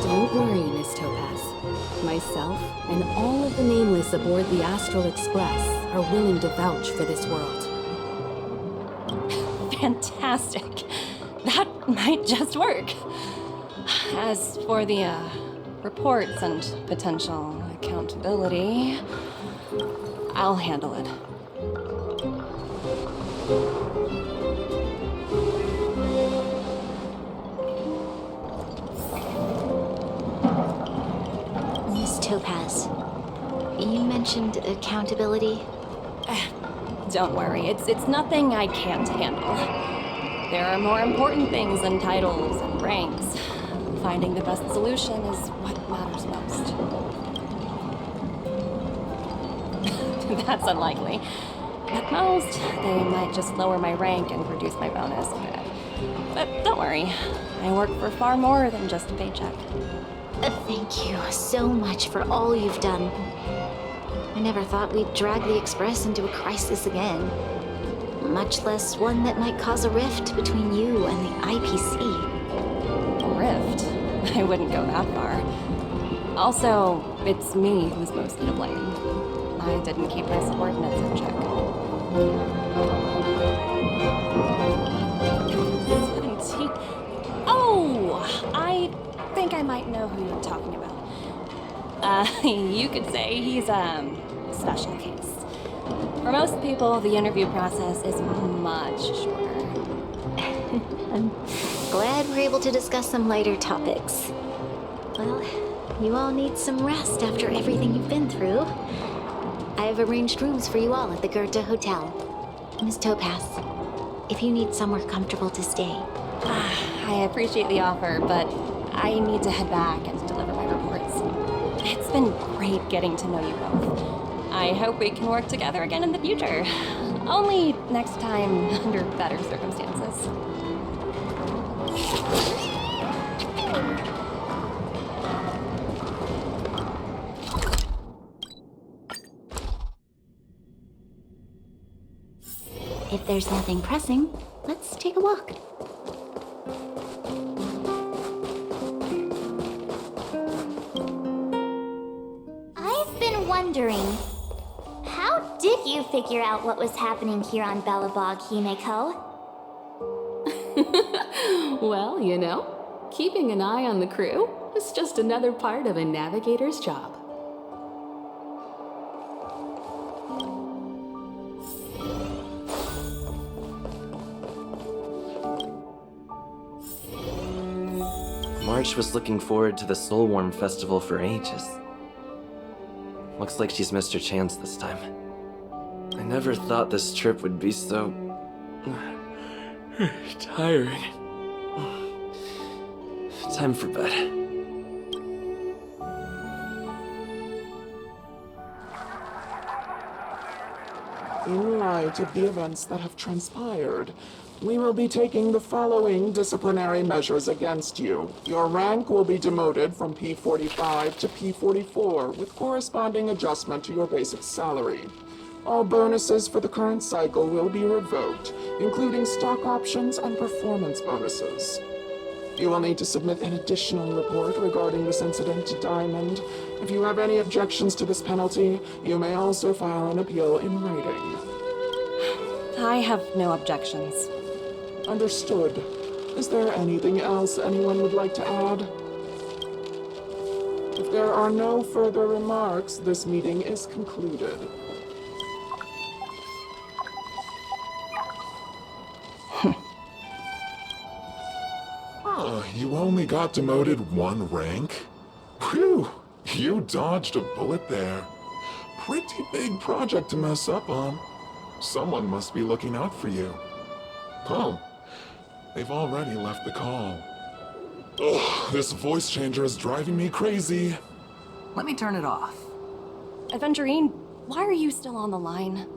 Don't worry, Miss Topaz. Myself and all of the nameless aboard the Astral Express are willing to vouch for this world. Fantastic. That might just work. As for the, reports and potential accountability, I'll handle it. Miss Topaz, you mentioned accountability. Don't worry, it's nothing I can't handle. There are more important things than titles and ranks. Finding the best solution is what matters most. That's unlikely. At most, they might just lower my rank and reduce my bonus a bit. But don't worry, I work for far more than just a paycheck. Thank you so much for all you've done. I never thought we'd drag the Express into a crisis again. Much less one that might cause a rift between you and the IPC. A rift? I wouldn't go that far. Also, it's me who's mostly to blame. I didn't keep my subordinates in check. 17. Oh! I think I might know who you're talking about. You could say he's a special case. For most people, the interview process is much shorter. I'm glad we're able to discuss some lighter topics. Well, you all need some rest after everything you've been through. I've arranged rooms for you all at the Goethe Hotel. Miss Topaz, if you need somewhere comfortable to stay. I appreciate the offer, but I need to head back and deliver my reports. It's been great getting to know you both. I hope we can work together again in the future. Only next time under better circumstances. If there's nothing pressing, let's take a walk. I've been wondering, how did you figure out what was happening here on Belebog, Himeko? Well, you know, keeping an eye on the crew is just another part of a navigator's job. March was looking forward to the Soulworm Festival for ages. Looks like she's missed her chance this time. I never thought this trip would be so... tiring. Time for bed. In light of the events that have transpired, we will be taking the following disciplinary measures against you. Your rank will be demoted from P45 to P44 with corresponding adjustment to your basic salary. All bonuses for the current cycle will be revoked, including stock options and performance bonuses. You will need to submit an additional report regarding this incident to Diamond. If you have any objections to this penalty, you may also file an appeal in writing. I have no objections. Understood. Is there anything else anyone would like to add? If there are no further remarks, this meeting is concluded. You only got demoted one rank? Whew, you dodged a bullet there. Pretty big project to mess up on. Someone must be looking out for you. Oh, they've already left the call. Ugh, this voice changer is driving me crazy. Let me turn it off. Aventurine, why are you still on the line?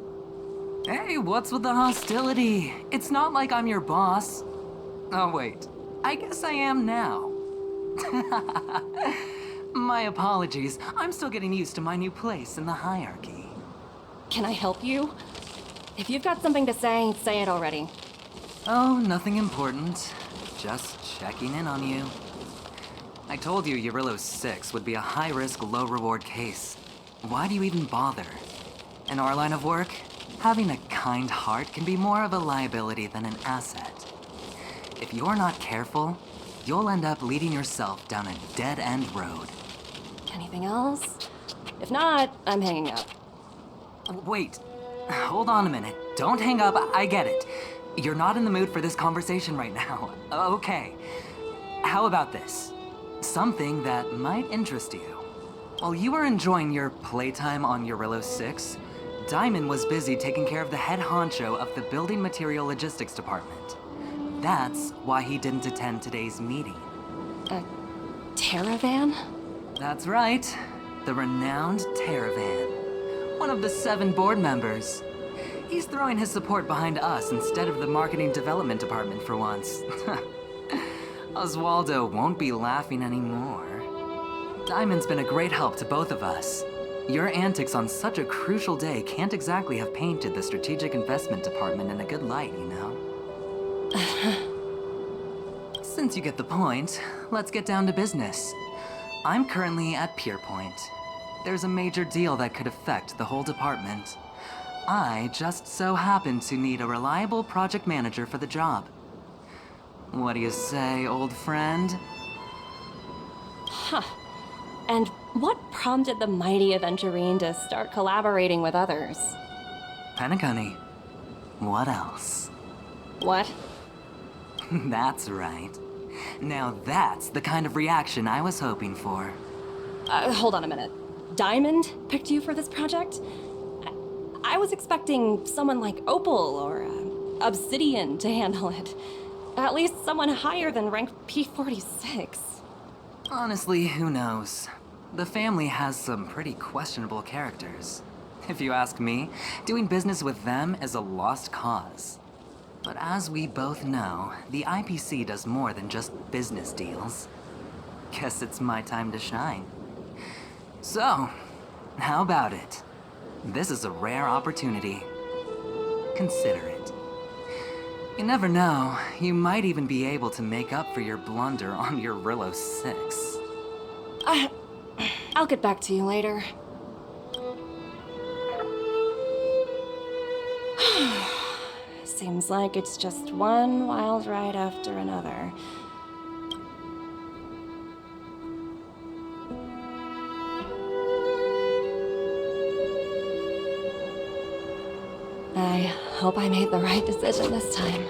Hey, what's with the hostility? It's not like I'm your boss. Oh, wait. I guess I am now. My apologies. I'm still getting used to my new place in the hierarchy. Can I help you? If you've got something to say it already. Oh, nothing important. Just checking in on you. I told you Eurillo 6 would be a high-risk, low-reward case. Why do you even bother? In our line of work, having a kind heart can be more of a liability than an asset. If you're not careful, you'll end up leading yourself down a dead-end road. Anything else? If not, I'm hanging up. Wait. Hold on a minute. Don't hang up. I get it. You're not in the mood for this conversation right now. Okay. How about this? Something that might interest you. While you were enjoying your playtime on Eurillo 6, Diamond was busy taking care of the head honcho of the Building Material Logistics Department. That's why he didn't attend today's meeting. A Terravan? That's right. The renowned Terravan. One of the 7 board members. He's throwing his support behind us instead of the Marketing Development Department for once. Oswaldo won't be laughing anymore. Diamond's been a great help to both of us. Your antics on such a crucial day can't exactly have painted the Strategic Investment Department in a good light, you know? Since you get the point, let's get down to business. I'm currently at Pierpoint. There's a major deal that could affect the whole department. I just so happen to need a reliable project manager for the job. What do you say, old friend? Huh. And what prompted the mighty Aventurine to start collaborating with others? Penacony. What else? What? That's right. Now that's the kind of reaction I was hoping for. Hold on a minute. Diamond picked you for this project? I was expecting someone like Opal or Obsidian to handle it. At least someone higher than rank P46. Honestly, who knows? The family has some pretty questionable characters. If you ask me, doing business with them is a lost cause. But as we both know, the IPC does more than just business deals. Guess it's my time to shine. So, how about it? This is a rare opportunity. Consider it. You never know, you might even be able to make up for your blunder on your Eurillo 6. I'll get back to you later. Seems like it's just one wild ride after another. I hope I made the right decision this time.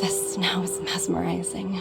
This snow is mesmerizing.